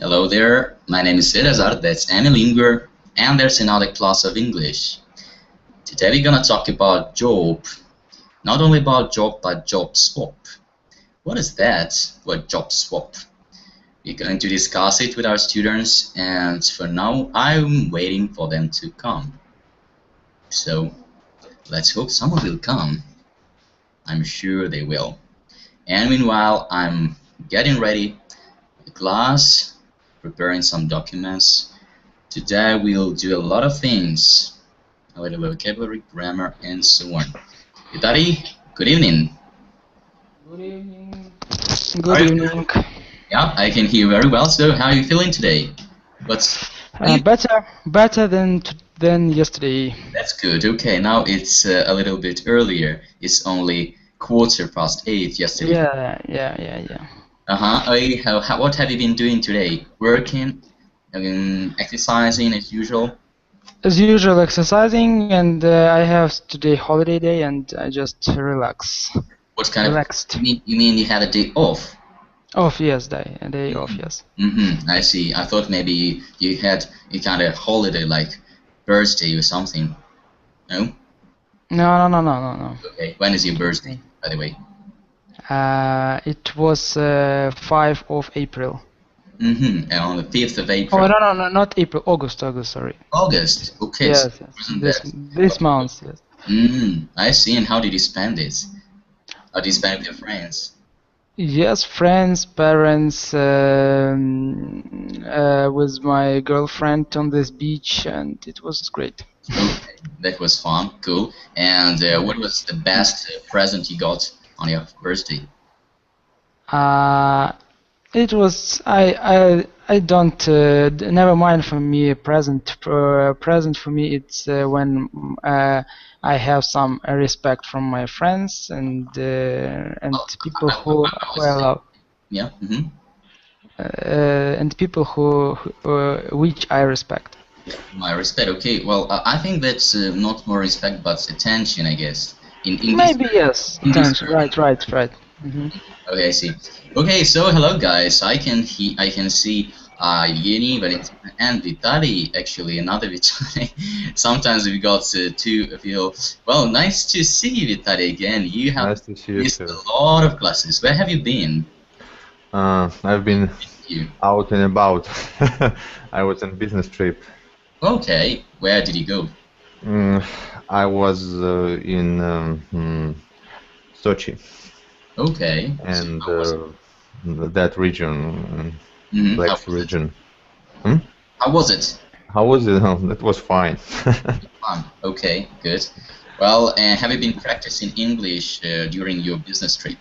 Hello there, my name is Svetozar, that's Amilingo, and there's another class of English. Today we're gonna talk about job. Not only about job, but job swap. What is that? What job swap? We're going to discuss it with our students, and for now I'm waiting for them to come. So let's hope someone will come. I'm sure they will. And meanwhile, I'm getting ready the class, preparing some documents. Today we'll do a lot of things, a little vocabulary, grammar, and so on. Vitali, good evening. Good evening. Good evening. Yeah, I can hear you very well. So, how are you feeling today? Better than yesterday. That's good. Okay, now it's a little bit earlier. It's only 8:15 yesterday. Yeah. What have you been doing today? Working, exercising as usual? As usual, exercising, and I have today holiday day, and I just relax. What kind Relaxed. of? You mean you had a day off? Off, yes, a day off, yes. I see. I thought maybe you had a kind of holiday, like birthday or something. No? No. Okay. When is your birthday, by the way? It was 5 of April. And on the 5th of April. Oh, no, not April. August, sorry. August. Okay. Yes. This month, yes. I see. And how did you spend it? How did you spend it with your friends? Yes, friends, parents, with my girlfriend on this beach, and it was great. Okay, that was fun, cool. And what was the best present you got on your birthday? It was I don't never mind for me a present. Present for me it's when I have some respect from my friends and people who I love. Yeah. And people who which I respect. My respect. Okay. Well, I think that's not more respect, but attention, I guess. In Maybe yes. Attention. Right. Okay, I see. Okay, so hello guys. I can see Yeni, Valentina, and Vitali. Actually, another Vitali. Sometimes we got two of you. Well, nice to see you, Vitali, again. You have missed a lot of classes. Where have you been? I've been out and about. I was on business trip. Okay, where did you go? I was in Sochi. Okay. And that region, Black region. How was it? How was it? That was fine. Fun. Okay, good. Well, have you been practicing English during your business trip?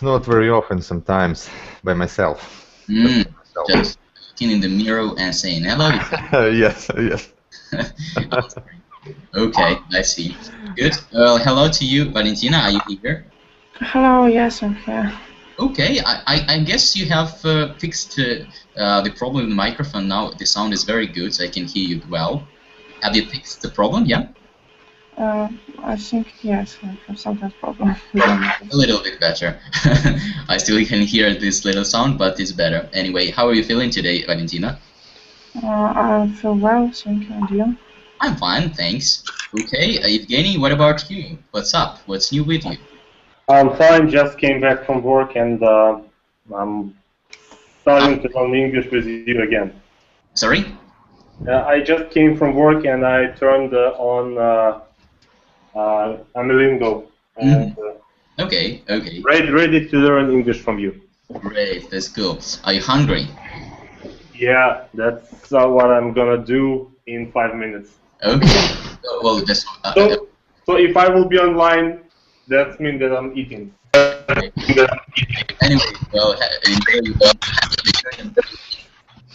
Not very often, sometimes by myself. Just looking in the mirror and saying hello. Yes. Okay, I see. Good. Well, hello to you, Valentina. Are you here? Hello, yes, I'm here. Okay, I guess you have fixed the problem with the microphone now. The sound is very good, so I can hear you well. Have you fixed the problem, yeah? I think, yes, I have sometimes problem. A little bit better. I still can hear this little sound, but it's better. Anyway, how are you feeling today, Valentina? I feel well, thank you, and you? I'm fine, thanks. Okay, Evgeny, what about you? What's up? What's new with you? I'm fine, just came back from work and I'm starting to learn English with you again. Sorry? I just came from work and I turned on Amilingo. And, okay. Ready to learn English from you. Great, that's cool. Are you hungry? Yeah, that's what I'm gonna do in 5 minutes. Okay. Well, that's... So if I will be online, that means that I'm eating. Anyway, well,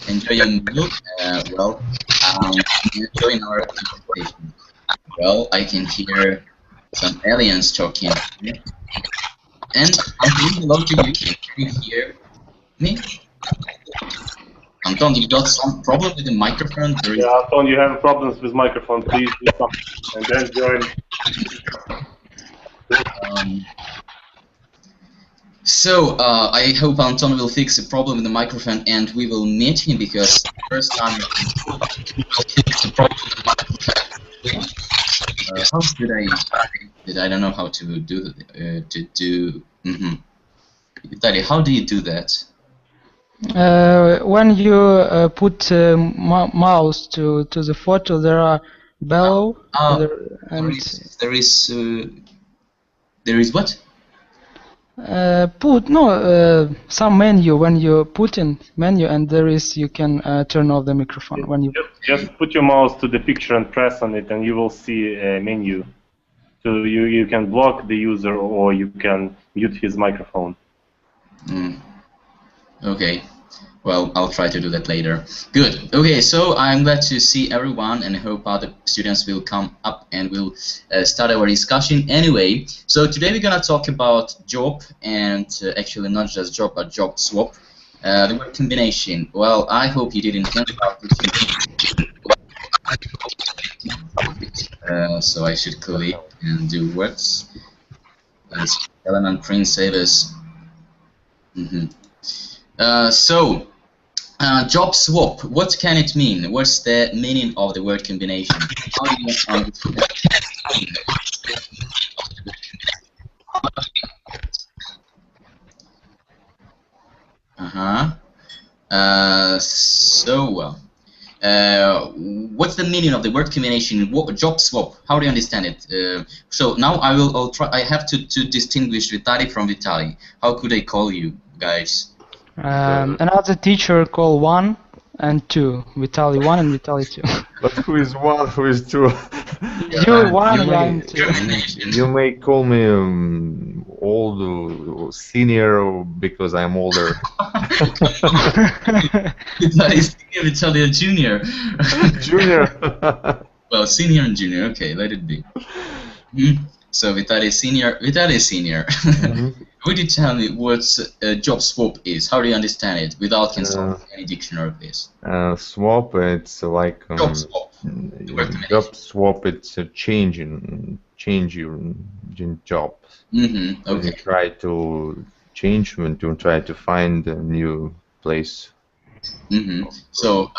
enjoy your meal. Enjoying our conversation. Well, I can hear some aliens talking. And I'm saying hello to you. Can you hear me? Anton, you got some problem with the microphone? Yeah, Anton, you have problems with microphone. Please do something and then join. So I hope Anton will fix the problem with the microphone, and we will meet him because first time he will fix the problem with the microphone. How did I don't know how to do Vitaly, how do you do that? When you put mouse to the photo, there are below. There is what? Some menu. When you put in menu, and there is, you can turn off the microphone when you. Just put your mouse to the picture and press on it, and you will see a menu. So you can block the user, or you can mute his microphone. Okay. Well, I'll try to do that later. Good. Okay, so I'm glad to see everyone, and hope other students will come up and we'll start our discussion anyway. So today we're gonna talk about job, and actually not just job, but job swap. The word combination. Well, I hope you didn't think about this. So I should click and do words. Element print savers. Job swap, what can it mean? What's the meaning of the word combination? How do you understand what's the meaning of the word combination? Job swap, how do you understand it? So now I'll try. I have to distinguish Vitaly from Vitaly. How could I call you guys? Another teacher call 1 and 2. Vitaly 1 and Vitaly 2. But who is 1? Who is 2? You 1 and 2. You may call me old, senior, because I'm older. Vitaly senior, Vitaly junior. Junior. Well, senior and junior. Okay, let it be. So Vitaly senior, Vitaly senior. Would you tell me what job swap is? How do you understand it without consulting any dictionary of this? Swap, it's like job swap. Job swap, it's a change in job. Okay. You try to change when you try to find a new place. So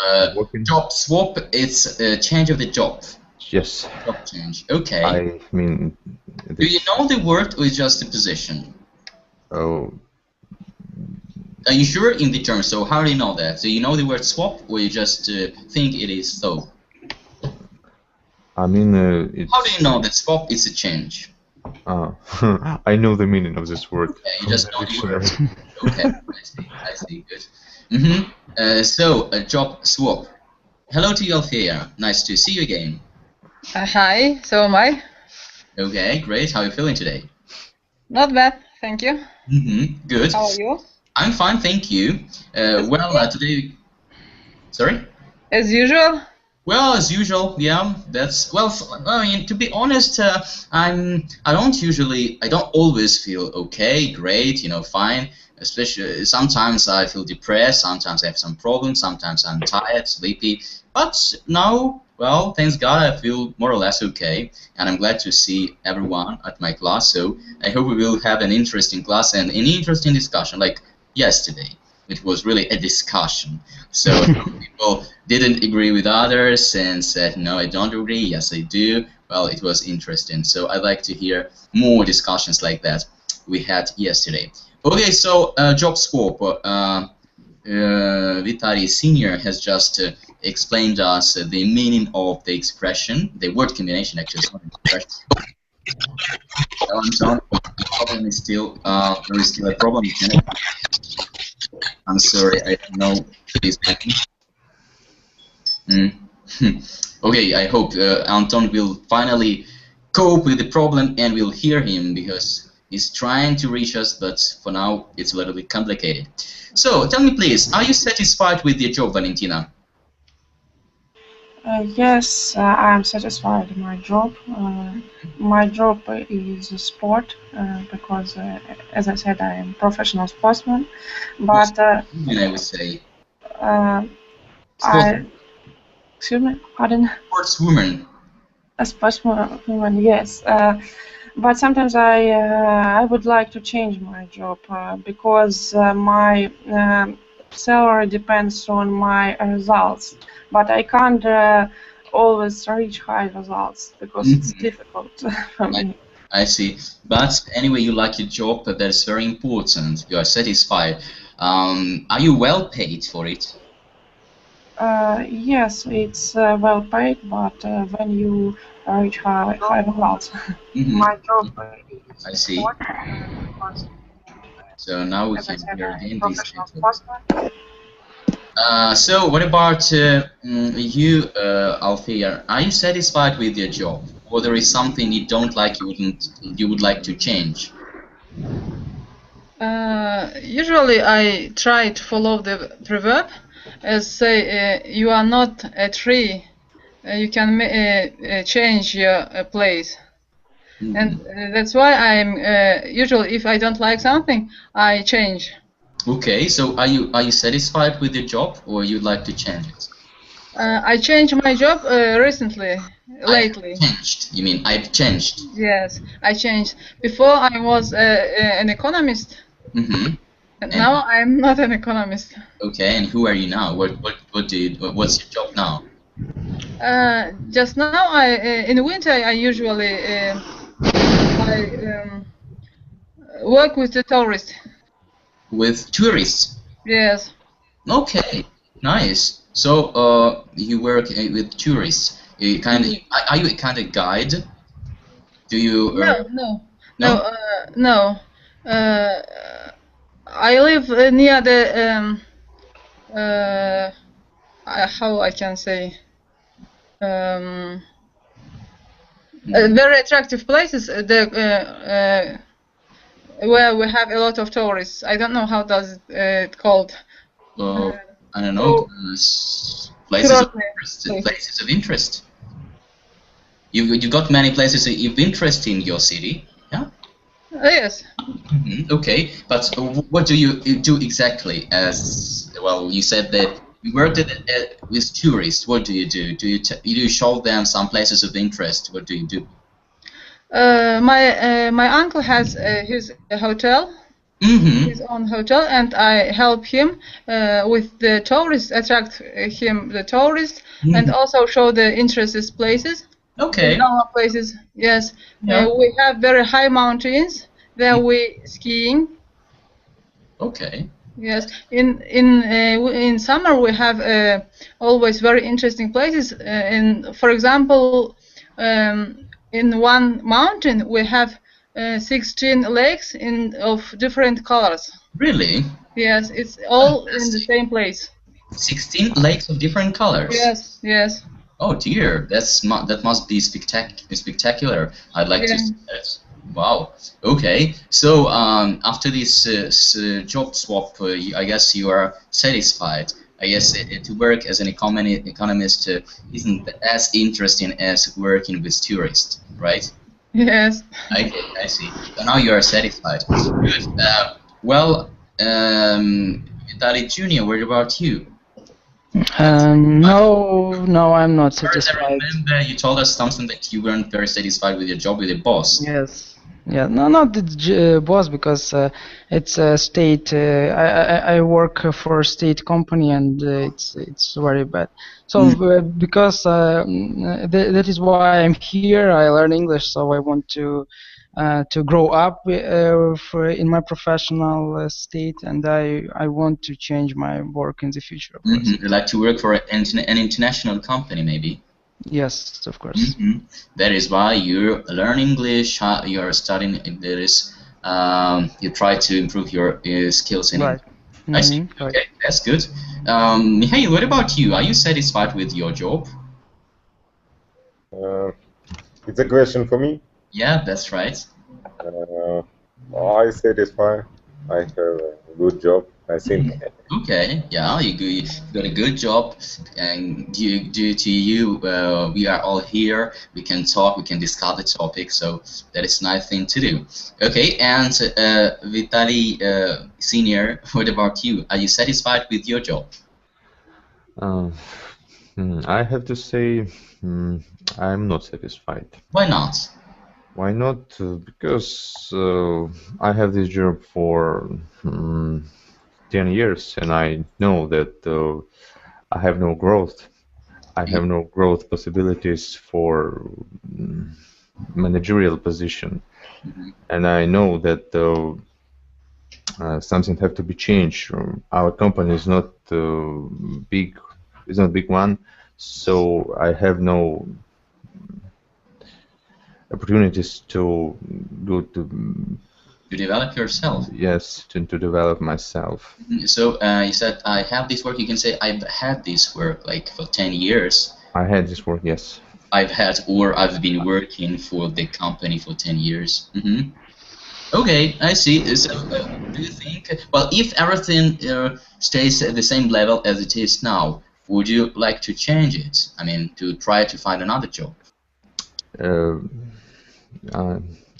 job swap, it's a change of the job. Yes. Job change. Okay. I mean. Do you know the word or is just the position? Oh. Are you sure in the term? So how do you know that? So you know the word swap, or you just think it is so? I mean, it's... How do you know that swap is a change? I know the meaning of this word. Okay, you just know the word. Okay, I see, good. So, a job swap. Hello to you, Althea. Nice to see you again. Hi, so am I. Okay, great. How are you feeling today? Not bad, thank you. Good. How are you? I'm fine, thank you. Today... Sorry? As usual? Well, as usual, yeah. That's... Well, I mean, to be honest, I don't always feel okay, great, fine. Especially, sometimes I feel depressed, sometimes I have some problems, sometimes I'm tired, sleepy. But now, well, thanks God, I feel more or less okay, and I'm glad to see everyone at my class. So I hope we will have an interesting class and an interesting discussion, like yesterday. It was really a discussion. So people didn't agree with others and said, no, I don't agree, yes, I do. Well, it was interesting. So I'd like to hear more discussions like that we had yesterday. Okay, so job swap. Vitaly Senior has just explained us the meaning of the expression, the word combination actually. It's not an expression. The problem is still there is still a problem. I'm sorry, I don't know this. Okay, I hope Anton will finally cope with the problem and we'll hear him because he's trying to reach us, but for now it's a little bit complicated. So tell me please, are you satisfied with your job, Valentina? Yes, I'm satisfied with my job. My job is sport because, as I said, I am a professional sportsman. But I would say. Excuse me, pardon. Sportswoman. A sportswoman, yes. But sometimes I would like to change my job because my salary depends on my results. But I can't always reach high results because it's difficult for me. I see. But anyway, you like your job, but that's very important. You are satisfied. Are you well paid for it? Yes, it's well paid, but when you reach high results, my job is I see. important. So now we can hear again these Professional things. postman. So what about you, Althea? Are you satisfied with your job, or there is something you don't like, you would like to change? Usually I try to follow the proverb, as say you are not a tree, you can change your place. And that's why I'm usually, if I don't like something, I change. Okay, so are you satisfied with your job, or you'd like to change it? I changed my job recently, lately. I've changed. You mean I've changed? Yes, I changed. Before I was an economist. And now I'm not an economist. Okay, and who are you now? What's your job now? Just now, in winter I usually work with the tourists. With tourists? Yes. Okay, nice. So you work with tourists. Are you a kind of guide? Do you? No. I live near the how I can say very attractive places. Where we have a lot of tourists. I don't know how does it called. I don't know. Places of interest. Places of interest. You got many places of interest in your city, yeah? Yes. Okay, but what do you do exactly? As well, you said that you worked with tourists. What do you do? Do you show them some places of interest? What do you do? My uncle has his hotel, his own hotel, and I help him with the tourists, attract him the tourists, and also show the interesting places. Okay. In our places, yes. Yeah. We have very high mountains where we skiing. Okay. Yes. In summer we have always very interesting places. For example, in one mountain we have 16 lakes of different colors. Really? Yes, it's all in the same place. 16 lakes of different colors? Yes, yes. Oh dear, that must be spectacular. I'd like to see that. Wow. Okay. So after this job swap, I guess you are satisfied. I guess to work as an economist isn't as interesting as working with tourists, right? Yes. I see. So now you are satisfied. Good. Well, Vitaly Junior, what about you? No, I'm not satisfied. I remember you told us something that you weren't very satisfied with your job with the boss. Yes. Yeah. No, not the boss, because it's a state. I work for a state company, and it's very bad. So because that is why I'm here. I learn English, so I want to grow up in my professional state, and I want to change my work in the future. Of course. You'd like to work for an international company, maybe? Yes, of course. That is why you learn English. You are studying. There is you try to improve your skills in English. I see. Okay, that's good. Mihail, what about you? Are you satisfied with your job? It's a question for me. Yeah, that's right. I satisfied. I have a good job, I think. Okay, yeah, you got a good job, and due to you, we are all here. We can talk, we can discuss the topic, so that is a nice thing to do. Okay, and Vitaly Senior, what about you? Are you satisfied with your job? I have to say I'm not satisfied. Why not? Why not? Because I have this job for 10 years, and I know that I have no growth. I have no growth possibilities for managerial position, and I know that something have to be changed. Our company is not big. It's not a big one, so I have no opportunities to go to develop yourself. Yes, to develop myself. So you said I have this work. You can say I've had this work like for 10 years. I had this work, yes. I've been working for the company for 10 years. Okay, I see. So do you think? Well, if everything stays at the same level as it is now, would you like to change it? I mean, to try to find another job.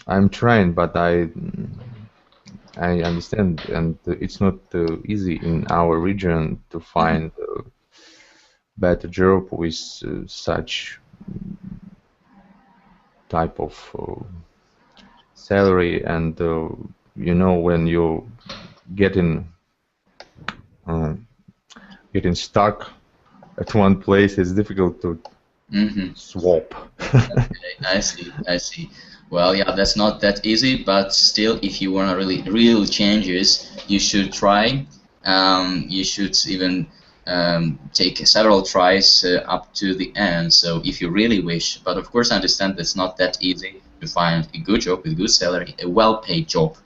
I'm trying, but I understand, and it's not easy in our region to find a better job with such type of salary, and you know, when you getting stuck at one place, it's difficult to swap. Okay, I see. Well, yeah, that's not that easy, but still, if you want real changes, you should try. You should even take several tries up to the end. So if you really wish, but of course I understand that's not that easy to find a good job with good salary, a well-paid job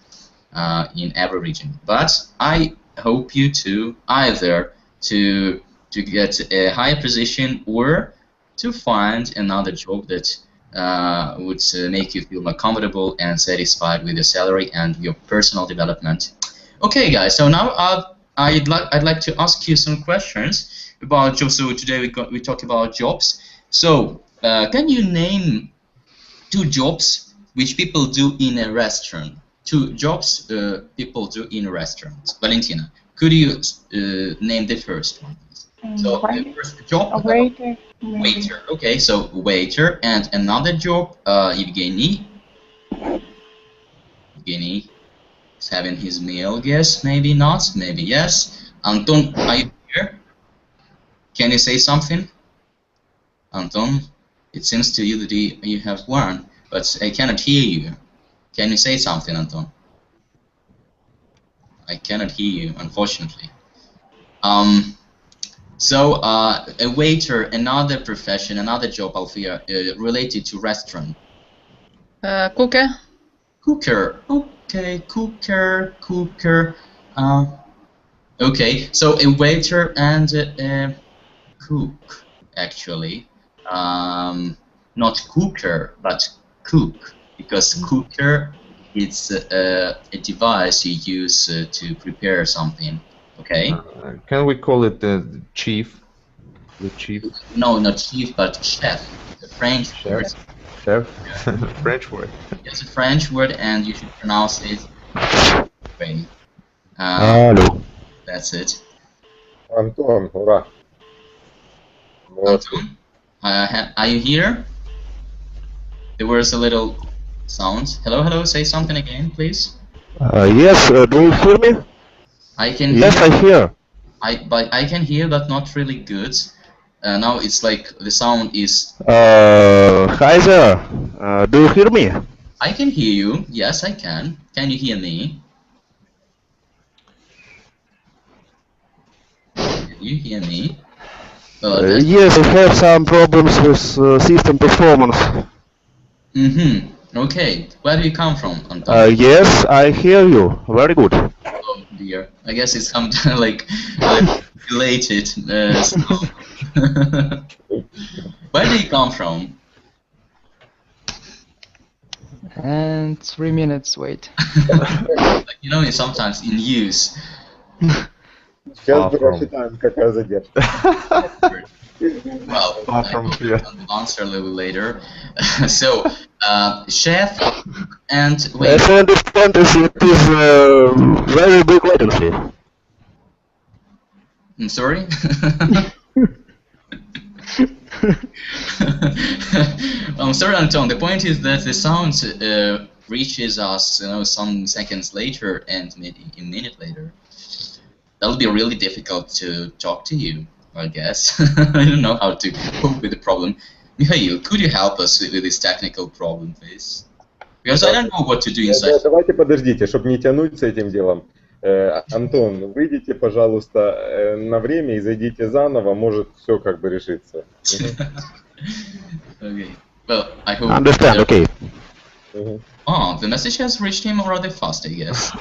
in every region. But I hope you to either to get a higher position or to find another job that would make you feel more comfortable and satisfied with your salary and your personal development. Okay, guys. So now I'd like to ask you some questions about jobs. So today we talk about jobs. So can you name 2 jobs which people do in a restaurant? 2 jobs people do in a restaurant. Valentina, could you name the first one? So the first job. A waiter. Waiter. Okay, so waiter, and another job. Evgeny. Evgeny is having his meal. Guess maybe not. Maybe yes. Anton, are you here? Can you say something? Anton, it seems to you that you have one, but I cannot hear you. Can you say something, Anton? I cannot hear you, unfortunately. So a waiter, another profession, another job, Alfia, related to restaurant. Cooker. Cooker. Okay, cooker. Okay, so a waiter and a cook, actually. Not cooker, but cook, because cooker it's a device you use to prepare something. Okay. Can we call it the chief? The chief? No, not chief, but chef. The French word. Chef? French word. It's a French word, and you should pronounce it. Hello. That's it. Антон, ура. Anton, are you here? There was a little sound. Hello, hello. Say something again, please. Yes. Do you hear me? I can. Yes, I hear. But I can hear, but not really good. Now it's like the sound is. Hi there. Do you hear me? I can hear you. Yes, I can. Can you hear me? Can you hear me? Yes, I have some problems with system performance. Okay. Where do you come from, Anton? Yes, I hear you. Very good. Oh dear. I guess it's some like related. Where do you come from? And 3 minutes wait. You know, sometimes in use. Сейчас рассчитаем, какая задержка. Well, I'll answer a little later. So, chef and waiter. As I understand, it is very big latency. I'm sorry? Sorry, Anton. The point is that the sound reaches us, some seconds later and maybe a minute later. That'll be really difficult to talk to you, I guess. I don't know how to cope with the problem. Mikhail, could you help us with this technical problem, please? Because I don't know what to do inside. Давайте подождите, чтобы не тянуть с этим делом. Антон, выйдите, пожалуйста, на время и зайдите заново, может все как бы решится. Okay. Well, I hope. Understand, okay. Oh, the message has reached him rather fast, I guess.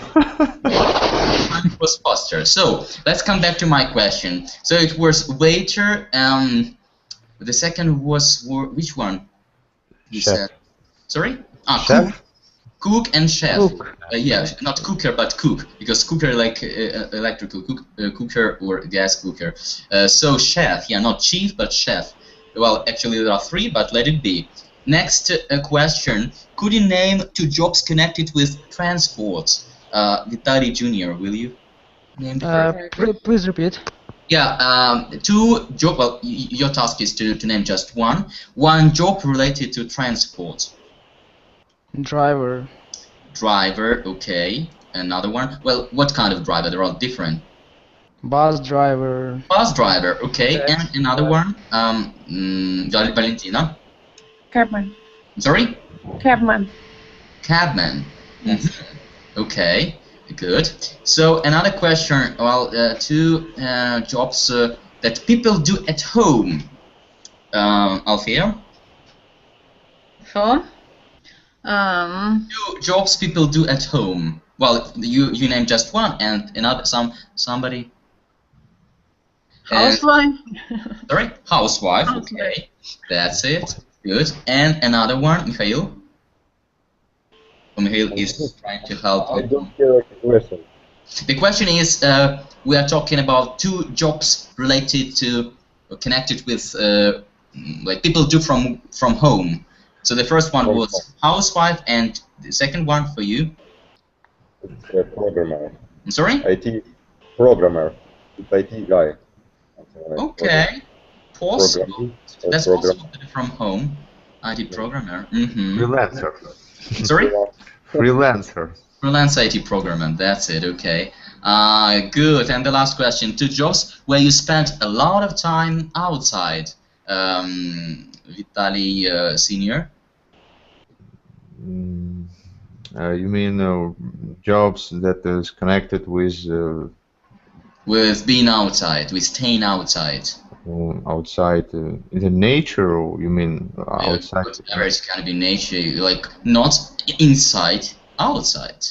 It was faster. So let's come back to my question. So it was waiter. The second was which one? You Chef. said. Sorry? Chef? Cook and chef. Cook. Yeah, not cooker but cook, because cooker like electrical cooker or gas cooker. So chef, yeah, not chief but chef. Well, actually there are three, but let it be. Next question: could you name 2 jobs connected with transport? Vitaly Jr., will you name the first? Please repeat. Yeah, 2 job. Well, your task is to name just one. One job related to transport. Driver. Driver, okay. Another one. Well, what kind of driver? They're all different. Bus driver. Bus driver, okay. And another one. Valentina. Cabman. Sorry. Cabman. Cabman. Okay, good. So another question. Well, 2 jobs that people do at home. Alfia. Sure. 2 jobs people do at home. Well, you name just one, and another somebody. Housewife. Sorry, housewife. Okay, that's it. Good. And another one, Mikhail. Mikhail is trying to help. I don't hear a question. The question is, we are talking about 2 jobs related to, connected with, like people do from home. So the first one was housewife, and the second one for you? It's a programmer. I'm sorry? IT programmer. It's IT guy. Okay. Possible. That's program. possible to do from home. IT programmer. Freelancer. Sorry? Freelancer. Freelance IT programmer. That's it. Okay. Good. And the last question: 2 jobs where you spent a lot of time outside. Vitaly Senior. You mean jobs that is connected with being outside, with staying outside. Outside in the nature, or you mean outside? Whatever, it can be nature, like not inside, outside.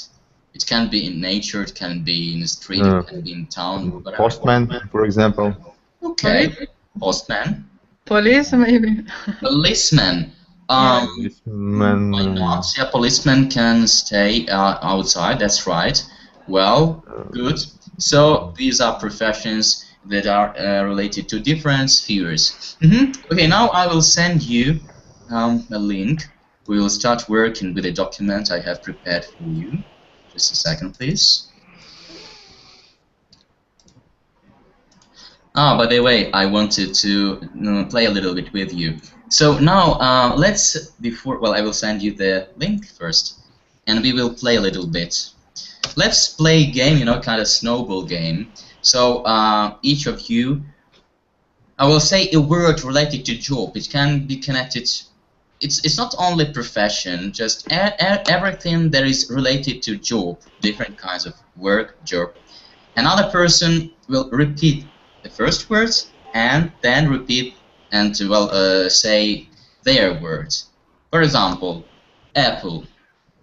It can be in nature, it can be in the street, it can be in town. Whatever. Postman, for example. Okay. Postman. Police, maybe. Policeman. Policeman. Why not? Yeah, policeman can stay outside. That's right. Well, good. So these are professions that are related to different spheres. Okay, now I will send you a link. We will start working with a document I have prepared for you. Just a second, please. By the way, I wanted to play a little bit with you. So now, well, I will send you the link first, and we will play a little bit. Let's play a game, kind of snowball game. So each of you, I will say a word related to job. It can be connected. It's not only profession, just everything that is related to job, different kinds of work, job. Another person will repeat the first words and then repeat and say their words. For example, apple,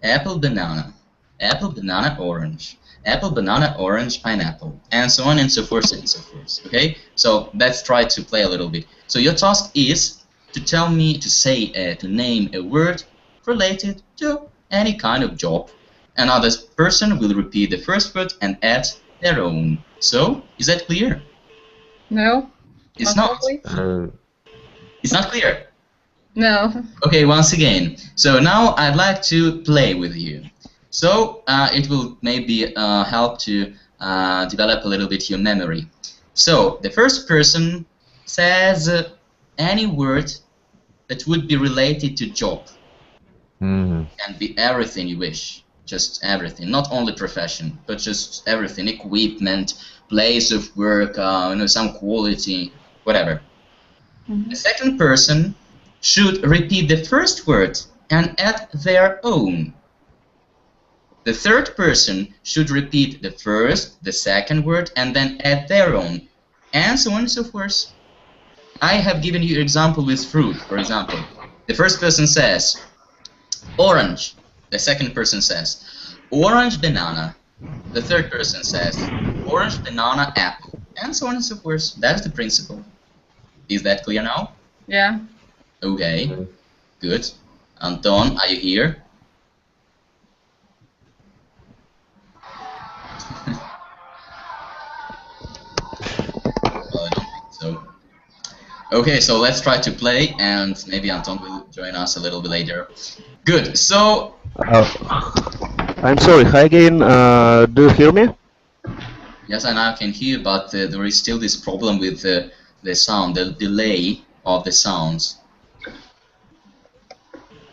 apple, banana, apple, banana, orange, apple, banana, orange, pineapple, and so on and so forth and so forth. Okay, so let's try to play a little bit. So your task is to tell me to name a word related to any kind of job. Another person will repeat the first word and add their own. So is that clear? No. It's not. It's not clear. No. Okay, once again. So now I'd like to play with you. So it will maybe help to develop a little bit your memory. So the first person says any word that would be related to job. Can be everything you wish, just everything, not only profession, but just everything, equipment, place of work, some quality, whatever. The second person should repeat the first word and add their own. The third person should repeat the first, the second word, and then add their own, and so on and so forth. I have given you an example with fruit, for example. The first person says, orange. The second person says, orange banana. The third person says, orange banana apple, and so on and so forth. That's the principle. Is that clear now? Yeah. Okay, good. Anton, are you here? Well, I don't think so. Okay, so let's try to play, and maybe Anton will join us a little bit later. Good, so... I'm sorry, hi again, do you hear me? Yes, I now can hear, but there is still this problem with the sound, the delay of the sounds.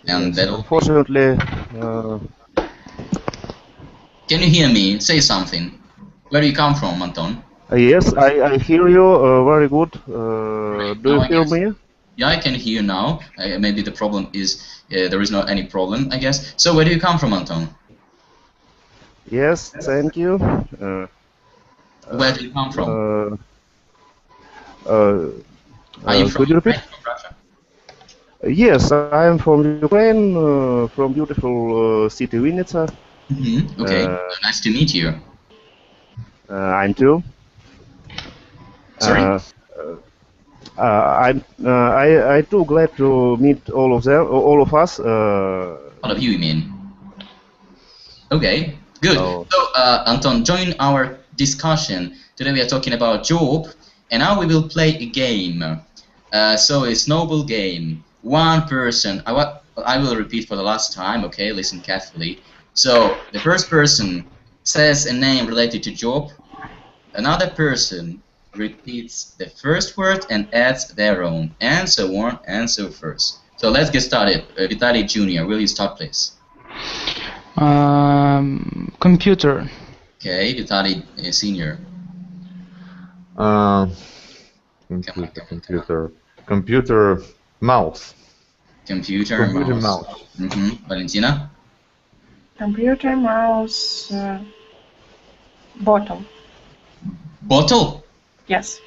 And yes, unfortunately... Can you hear me? Say something. Where do you come from, Anton? Yes, I hear you very good. Do you hear me? Yeah, I can hear now. Maybe the problem is there is not any problem, I guess. So where do you come from, Anton? Yes, thank you. Where do you come from? Are you from, could you repeat? From Russia? Yes, I am from Ukraine, from beautiful city Vinnytsia. Okay, nice to meet you. I'm too. Sorry? I too glad to meet all of them, all of us. All of you, you mean? Okay, good. Oh. So, Anton, join our discussion. Today we are talking about job, and now we will play a game. So a snowball game. One person. I will repeat for the last time. Okay, listen carefully. So the first person says a name related to job. Another person repeats the first word and adds their own, and so on and so forth. So let's get started. Vitaly Jr., will you start, please? Computer. Okay, Vitaly Senior. Computer mouse. Computer mouse. Valentina? Computer mouse bottle. Bottle? Yes.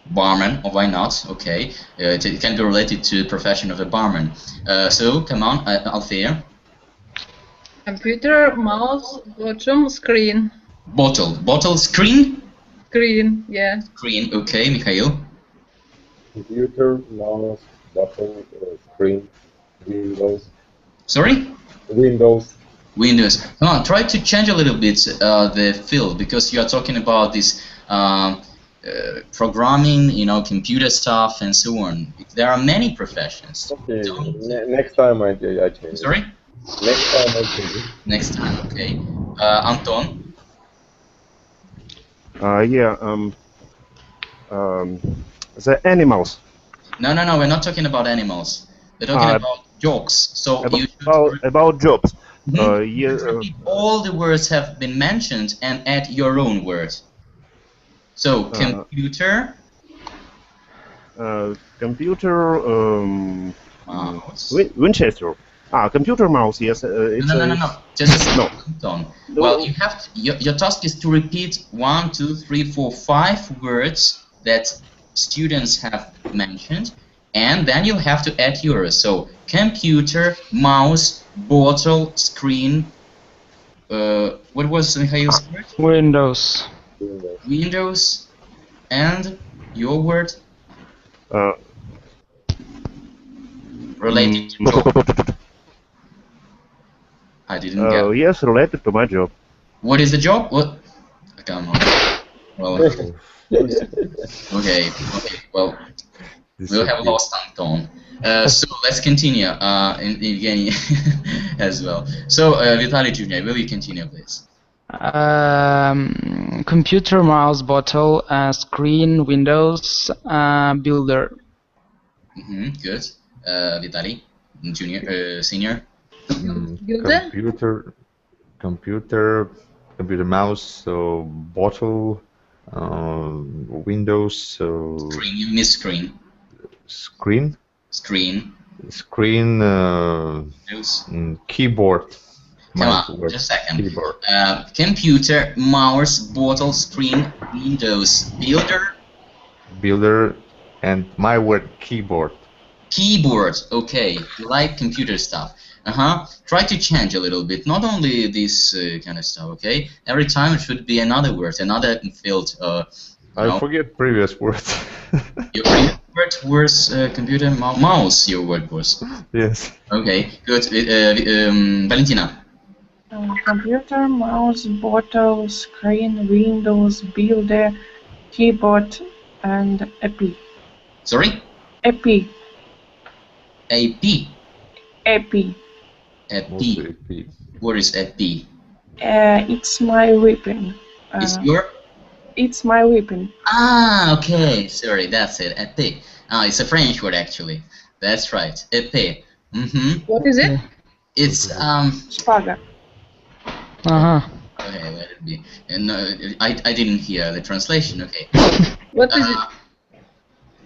Barman, or why not? Okay, it can be related to the profession of a barman. So, come on, Althea. Computer, mouse, bottom, screen. Bottle, screen? Screen, yeah. Screen, okay, Mikhail. Computer, mouse, bottle, screen, Windows. Sorry? Windows. Windows. Come on, try to change a little bit the field, because you are talking about this programming, computer stuff and so on. There are many professions. Okay, next time I change. Sorry? Next time I change. Next time, okay. Anton? The animals. No, we're not talking about animals. We're talking about jokes. So about jobs. Repeat all the words have been mentioned and add your own word. So computer. Computer. Mouse. Winchester. Computer mouse. Yes. No. Just no. Don't. Well, you have to, your task is to repeat 1, 2, 3, 4, 5 words that students have mentioned, and then you'll have to add yours. So computer, mouse, bottle, screen. What was Mikhail's word? Windows. Windows, and your word? Related to job. I didn't get. Yes, related to my job. What is the job? What? Come on. Well. Okay. Well, we'll have lost Anton. So let's continue. Evgeny as well. So Vitaly Jr., will you continue, please? Computer, mouse, bottle, screen, Windows, builder. Good. Vitaly, junior, senior. Computer mouse, bottle, Windows. Screen. You miss screen. Screen. Keyboard. Come on, just a second. Keyboard. Computer, mouse, bottle, screen, Windows, builder, and my word, keyboard. Keyboard. Okay, you like computer stuff. Try to change a little bit. Not only this kind of stuff. Okay. Every time it should be another word, another field. I forget previous words. Your previous word was computer, mouse. Your word was. Yes. Okay. Good. Valentina. Computer, mouse, bottle, screen, Windows, builder, keyboard, and AP. Sorry? AP. AP. AP. AP. What is AP? It's my weapon. It's my weapon. Ah, okay. Sorry, that's it. AP. It's a French word actually. That's right. AP. What is it? It's Шпага. Okay, let it be. And I didn't hear the translation. Okay. What is it?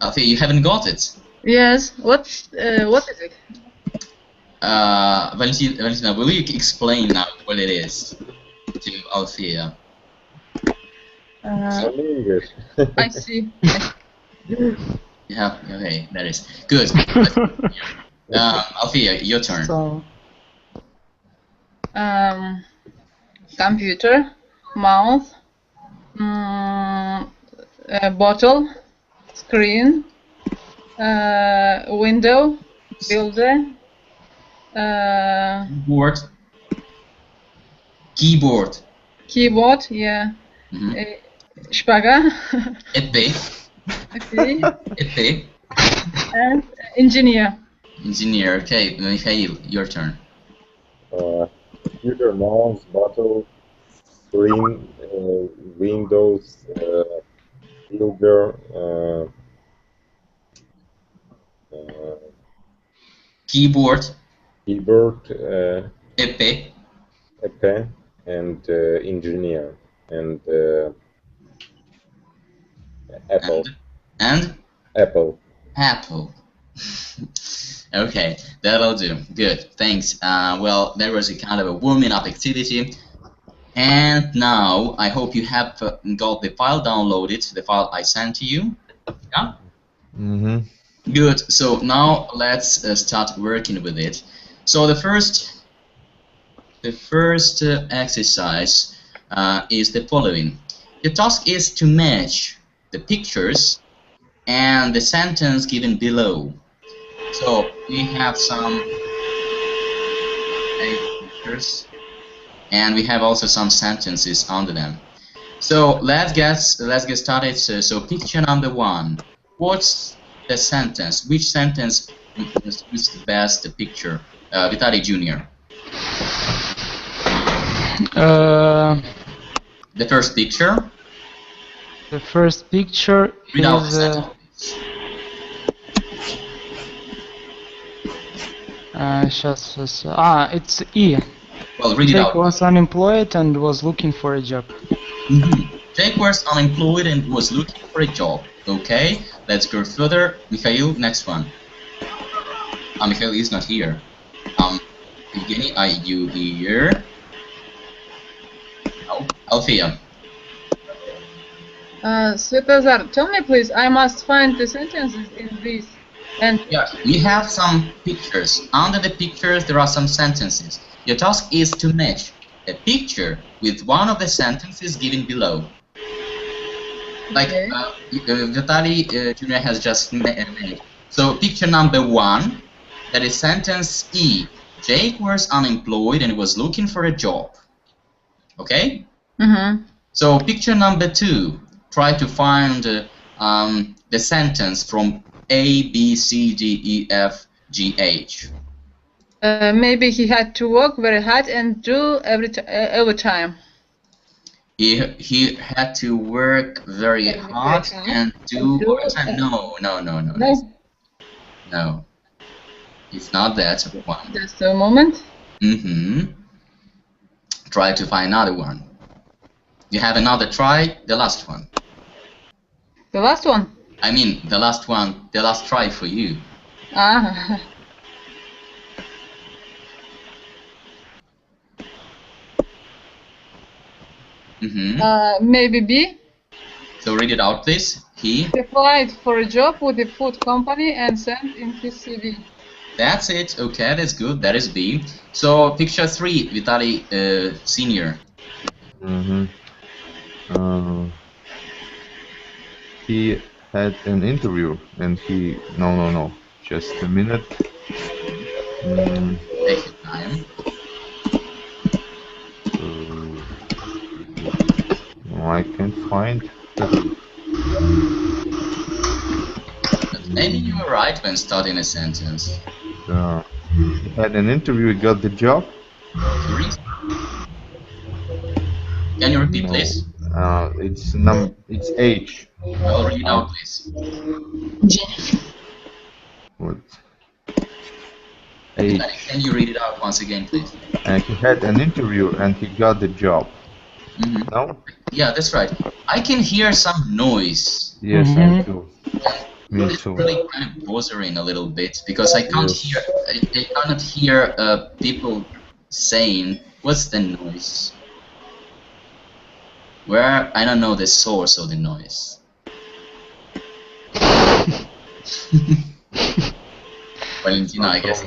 Okay, you haven't got it. Yes. What is it? Valentina, will you explain now what it is to Althea? English. I see. Yeah. Okay, that is good. Althea, your turn. So, computer, mouse, bottle, screen, window, builder, Keyboard. Keyboard, yeah. Шпага. EP. Okay. And engineer. Engineer. Okay, Mikhail, your turn. Computer, mouse, bottle, screen, Windows, builder, Keyboard. EP. And engineer, and Apple. And? Apple. Okay, that'll do. Good, thanks. Well, there was a kind of a warming up activity. And now, I hope you have got the file downloaded, the file I sent to you. Yeah? Good, so now let's start working with it. So the first exercise is the following. The task is to match the pictures and the sentence given below. So we have some pictures and we have also some sentences under them. So let's get started. So picture number 1. What's the sentence? Which sentence is the best picture? Vitaly Jr. The first picture. The first picture is. It's E. Well, read it out. Jake was unemployed and was looking for a job. Jake was unemployed and was looking for a job. Okay, let's go further. Mikhail, next one. Mikhail is not here. Evgeny, are you here? No. Althea. Svetozar, tell me please, I must find the sentences in this. And yeah, we have some pictures. Under the pictures there are some sentences. Your task is to match a picture with one of the sentences given below. Like Vitaly Jr. has just made. So picture number 1, that is sentence E. Jake was unemployed and was looking for a job. Okay? So picture number 2, try to find the sentence from A, B, C, D, E, F, G, H. Maybe he had to work very hard and do overtime. He had to work very hard and do overtime. No. No. It's not that one. Just a moment. Try to find another one. You have another try, the last one. The last one? I mean, the last one, the last try for you. Ah. Maybe B. So read it out, please. He applied for a job with a food company and sent in his CV. That's it. Okay, that's good. That is B. So picture 3, Vitaly Senior. He had an interview and he... No. Just a minute. Take your time. No, I can't find. Maybe you were right when starting a sentence. He had an interview, he got the job. Can you repeat, please? It's H. Well, read it out, please. What? H. Can you read it out once again, please? He had an interview and he got the job. No? Yeah, that's right. I can hear some noise. Yes, I do. Me It's too. really kind of bothering a little bit because I can't hear. I cannot hear people saying what's the noise. Where I don't know the source of the noise. Valentina, I guess.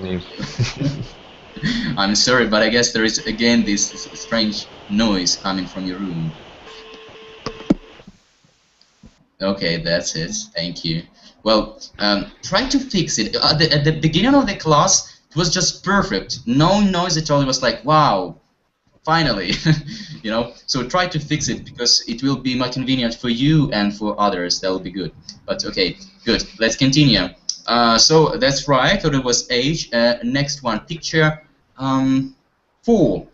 I'm sorry, but I guess there is again this strange noise coming from your room. Okay, that's it. Thank you. Well, try to fix it. At the beginning of the class, it was just perfect. No noise at all. It was like, wow, finally, you know. So try to fix it because it will be more convenient for you and for others. That will be good. But okay, good. Let's continue. So that's right. So it was H. Next one, picture 4.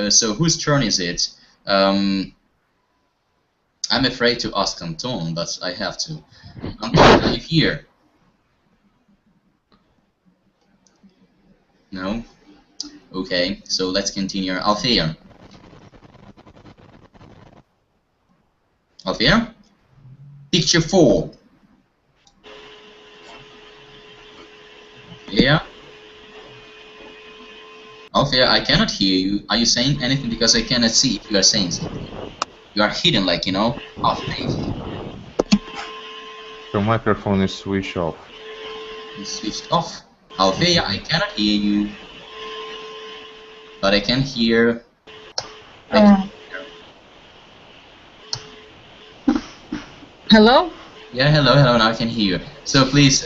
So whose turn is it? I'm afraid to ask Anton, but I have to. Anton, are you here? No? Okay, so let's continue. Althea? Althea? Picture 4. Althea? Althea, I cannot hear you. Are you saying anything? Because I cannot see if you are saying something. You are hidden, like, you know, half-faced. Your microphone is switched off. It's switched off. Althea, I cannot hear you. But I can hear... Hello? Yeah, hello, now I can hear you. So please,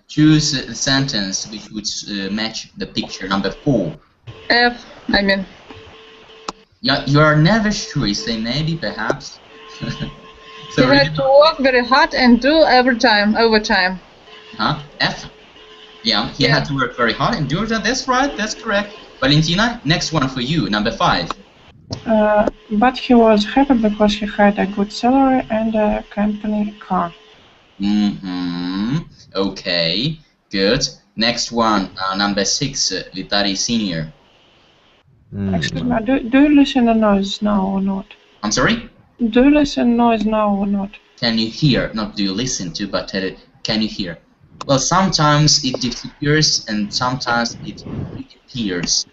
choose a sentence which would match the picture number 4. F, I mean. Yeah, you are never sure. You say maybe, perhaps. So he had to work very hard and do overtime. Huh? F? Yeah, he had to work very hard and do that. That's right, that's correct. Valentina, next one for you, number 5. But he was happy because he had a good salary and a company car. Okay, good. Next one, number 6, Vitali Senior. Excuse me, do you listen to noise now or not? I'm sorry? Do you listen noise now or not? Can you hear? Not do you listen to, but can you hear? Well, sometimes it disappears and sometimes it appears.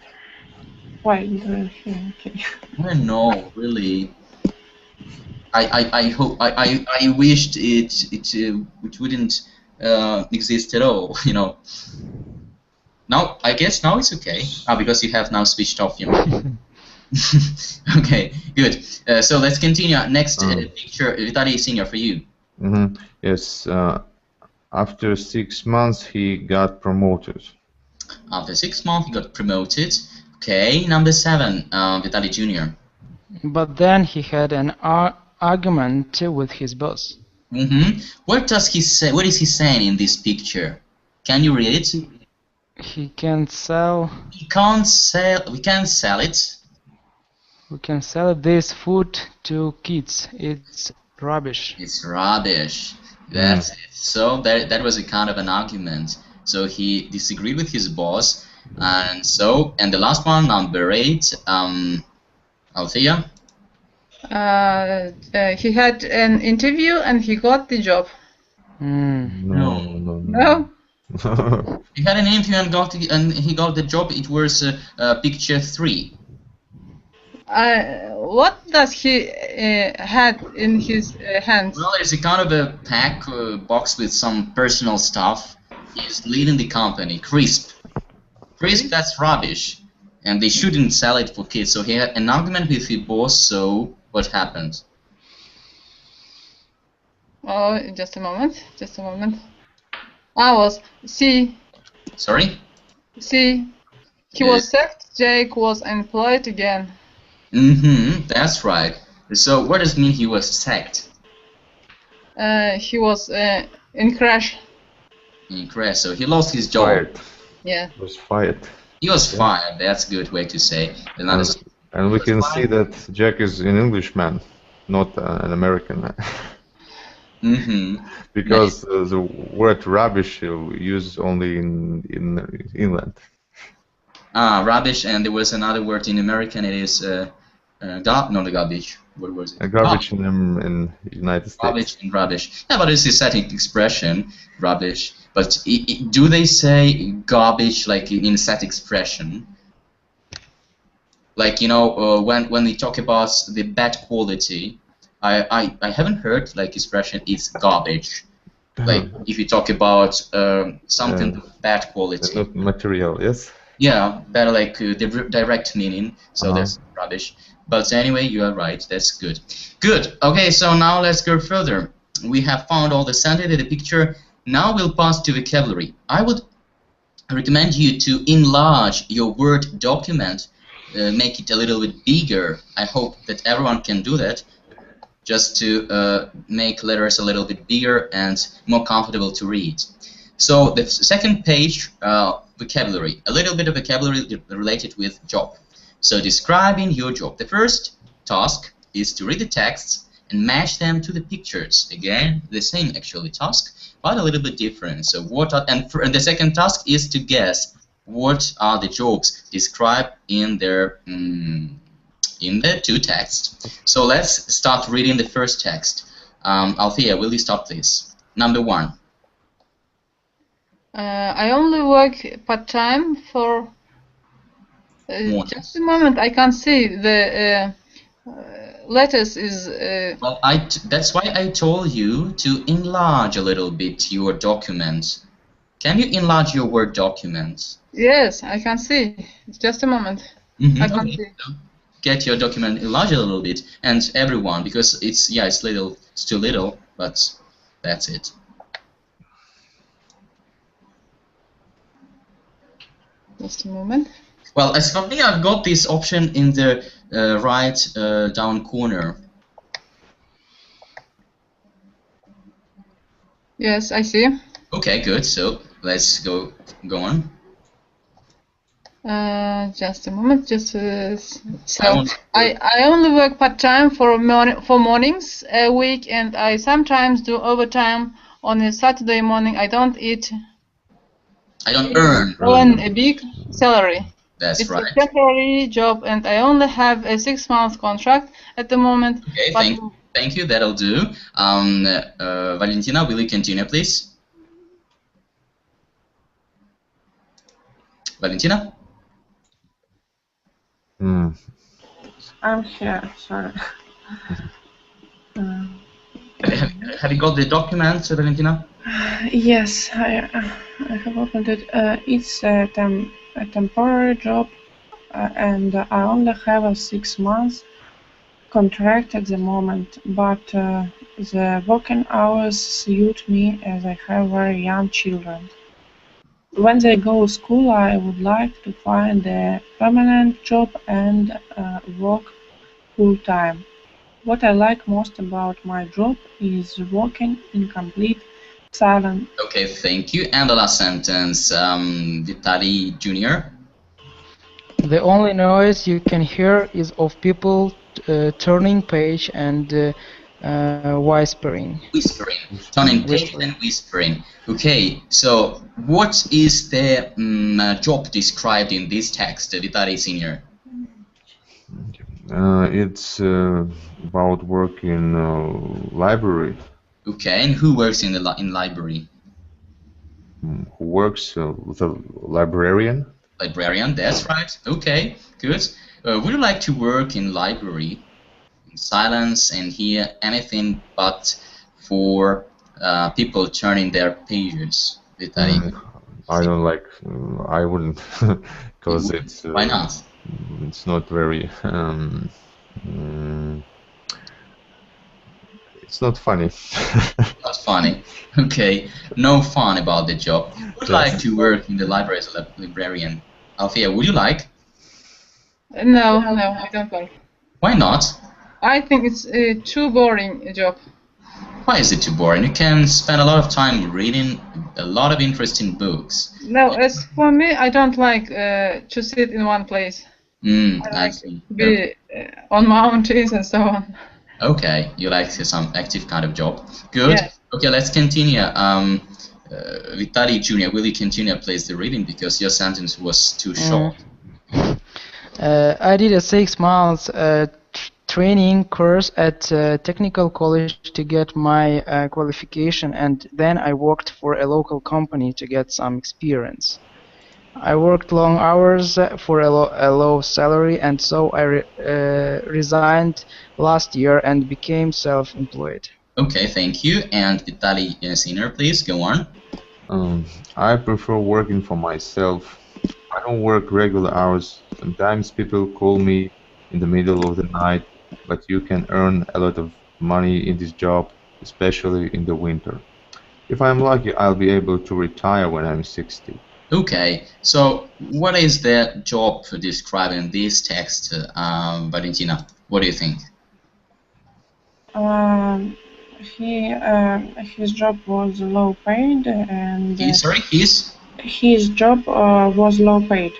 Why do you hear? Okay. I don't know, really. I hope I wished it wouldn't exist at all, you know. Now I guess now it's okay. Because you have now switched off your mic. Okay, good. So let's continue. Next picture, Vitaly Senior, for you. Yes. After 6 months, he got promoted. After 6 months, he got promoted. Okay, number 7, Vitaly Junior. But then he had an argument with his boss. What does he say? What is he saying in this picture? Can you read it? He can't sell. He can't sell. We can't sell it. We can sell this food to kids. It's rubbish. It's rubbish. That's it. So that was a kind of an argument. So he disagreed with his boss, and the last one, number 8, Althea. He had an interview and he got the job. No. He had an interview and he got the job. It was picture 3. What does he had in his hands? Well, it's a kind of a pack box with some personal stuff. He's leading the company. Crisp, that's rubbish, and they shouldn't sell it for kids. So he had an argument with his boss. So what happened? Oh, just a moment. I was C. Sorry? C. He was sacked. Jake was employed again. That's right. So what does it mean he was sacked? He was in crash. In crash, so he lost his job. Fired. Yeah. He was fired. He was fired. That's a good way to say. And we can see that Jack is an Englishman, not an American man. Because the word rubbish used only in England. Rubbish, and there was another word in American. It is not a garbage. What was it? Garbage in United States. Garbage and rubbish. Yeah, but it's a static expression, rubbish. But do they say garbage like in static expression? Like, you know, when we talk about the bad quality, I haven't heard like expression it's garbage. Like if you talk about something of bad quality. Not material, yes. Yeah, better like the direct meaning. So that's rubbish. But anyway, you are right. That's good. Good. Okay, so now let's go further. We have found all the sentences in the picture. Now we'll pass to vocabulary. I would recommend you to enlarge your Word document, make it a little bit bigger. I hope that everyone can do that, just to make letters a little bit bigger and more comfortable to read. So the second page, vocabulary. A little bit of vocabulary related with job. So describing your job. The first task is to read the texts and match them to the pictures. Again, the same actually task, but a little bit different. So and the second task is to guess what are the jobs described in their in the two texts. So let's start reading the first text. Althea, will you start please? Number 1. I only work part-time for... just a moment, I can't see the letters is... Well, that's why I told you to enlarge a little bit your document. Can you enlarge your Word document? Yes, I can see. Just a moment. I can't see. So get your document enlarged a little bit, and everyone, because it's too little, but that's it. Just a moment. Well, as for me, I've got this option in the right down corner. Yes, I see. Okay, good. So let's go on. Just a moment. So I only work part time for mornings a week, and I sometimes do overtime on a Saturday morning. I don't earn a big salary. That's right. It's a temporary job, and I only have a 6-month contract at the moment. Okay, thank you. That'll do. Valentina, will you continue, please? Valentina? I'm here, sorry. Have you got the document, Valentina? Yes, I have opened it. It's a temporary job, and I only have a 6-month contract at the moment, but the working hours suit me as I have very young children. When they go to school, I would like to find a permanent job and work full-time. What I like most about my job is working in complete silence. Okay, thank you. And the last sentence, Vitaly Jr. The only noise you can hear is of people turning page and Whispering. Whispering. Turning pages and whispering. Okay, so what is the job described in this text, Vitali Senior? It's about work in library. Okay, and who works in the library? Who works with a librarian? Librarian, that's right. Okay, good. Would you like to work in library, in silence, and hear anything but for people turning their pages? Vitali? I don't like. I wouldn't, because it's. Why not? It's not very. It's not funny. Not funny. Okay, no fun about the job. Would you like to work in the library as a librarian? Althea, would you like? No, I don't like. Why not? I think it's too boring a job. Why is it too boring? You can spend a lot of time reading a lot of interesting books. No, as for me, I don't like to sit in one place. I see. To be on mountains and so on. Okay, you like some active kind of job. Good. Yes. Okay, let's continue. Vitali Jr., will you continue please the reading because your sentence was too short? I did a 6 months training course at technical college to get my qualification, and then I worked for a local company to get some experience. I worked long hours for a low salary, and so I resigned last year and became self-employed. Okay, thank you. And Vitali Senior, please go on. I prefer working for myself. I don't work regular hours. Sometimes people call me in the middle of the night, but you can earn a lot of money in this job, especially in the winter. If I'm lucky, I'll be able to retire when I'm 60. Okay, so what is the job described in this text, Valentina? What do you think? His job was low paid, and his job was low paid.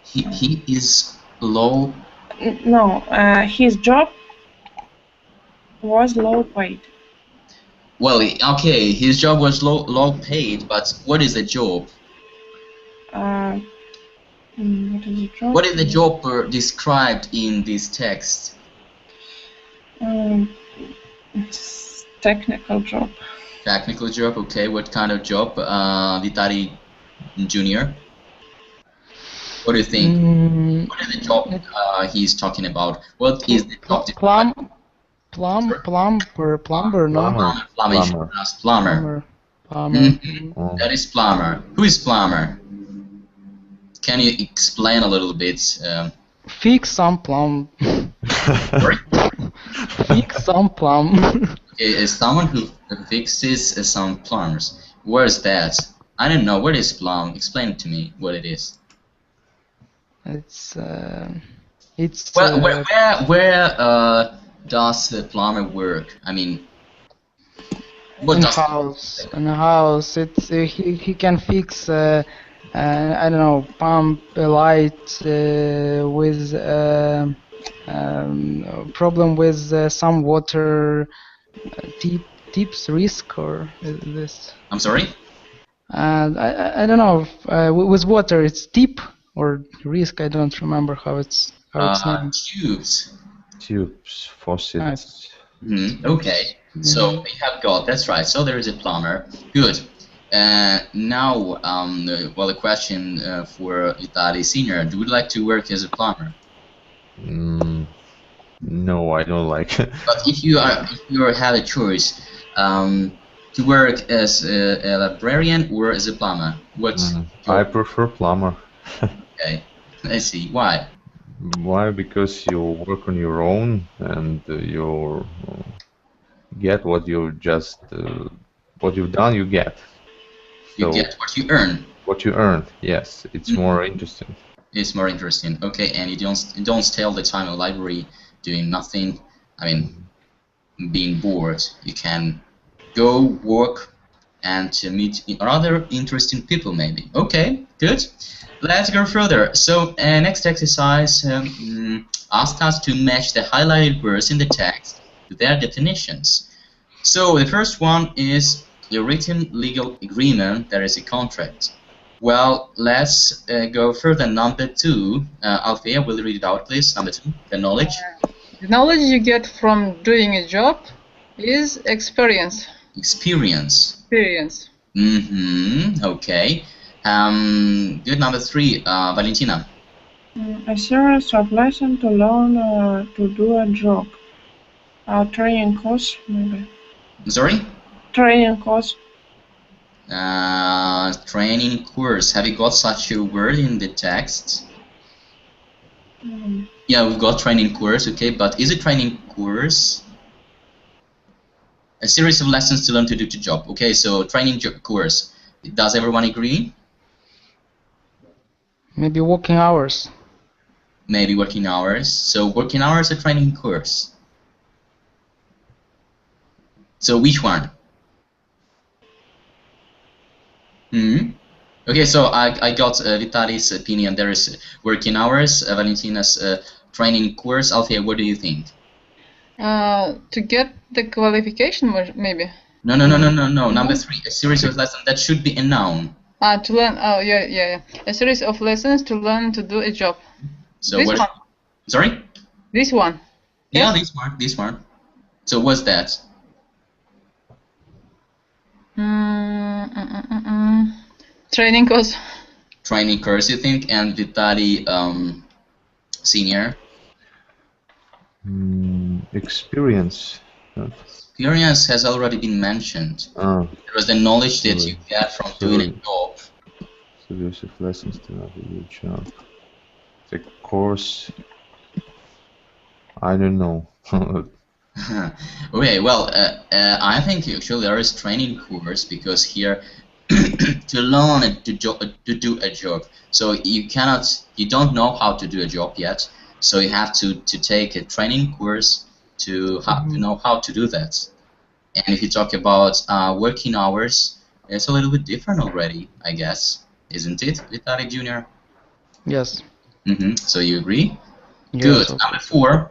He is low. No, his job was low paid. Well, okay, his job was low paid, but what is the job? What is the job? What is the job described in this text? Technical job. Technical job, okay. What kind of job? Vitali Jr.? What do you think? What is the job he's talking about? What is the job? Plumber, no? Plumber. That is plumber. Who is plumber? Can you explain a little bit? Fix some plumb. Sorry? Fix some plumb. Okay, is someone who fixes some plumbs. Where is that? I don't know. What is plumb? Explain to me what it is. It's well, where does the plumber work? I mean, what does in the house. It's he can fix I don't know, pump light with problem with some water tips risk or this. I'm sorry. I don't know with water it's tip or risk. I don't remember how it's named. Tubes, faucets. Okay, so we have got, that's right, so there is a plumber. Good. Now, well, a question for Vitali Senior. Do you like to work as a plumber? No, I don't like it. But if you have a choice to work as a librarian or as a plumber, what's I prefer plumber. Okay, let's see. Why? Why? Because you work on your own and you get what you just what you've done. You get. You get what you earn. What you earn, yes. It's more interesting. It's more interesting. Okay, and you don't stay all the time in the library doing nothing. I mean, being bored. You can go work and meet other interesting people, maybe. Okay, good. Let's go further. So next exercise asks us to match the highlighted words in the text to their definitions. So the first one is a written legal agreement. There is a contract. Well, let's go further. Number 2, Althea, will you read it out, please? Number 2, the knowledge. The knowledge you get from doing a job is experience. Experience. Experience. Okay. Good. Number 3, Valentina. A series of lessons to learn to do a job. Training course, maybe. Sorry? Training course. Training course. Have you got such a word in the text? Yeah, we've got training course, okay, but is it training course? A series of lessons to learn to do the job. Okay, so training course. Does everyone agree? Maybe working hours. Maybe working hours. So working hours or training course? So which one? Okay, so I got Vitali's opinion. There is working hours, Valentina's training course. Althea, what do you think? To get the qualification, maybe. No. Number 3, a series of lessons. That should be a noun. To learn. Oh, yeah. A series of lessons to learn to do a job. So this what? one. Sorry? This one. Yeah, Yes? this one. So what's that? Training course. Training course, you think? And Vitali, senior? Experience. Experience has already been mentioned. It was the knowledge that you get from doing a job. Series of lessons to not do a job. The course. I don't know. Okay, well, I think actually there is training course because here to learn to do a job. So you don't know how to do a job yet. So you have to take a training course to know how to do that. And if you talk about working hours, it's a little bit different already, I guess, isn't it, Vitali Junior? Yes. So you agree? Yes, Good. okay. Number 4.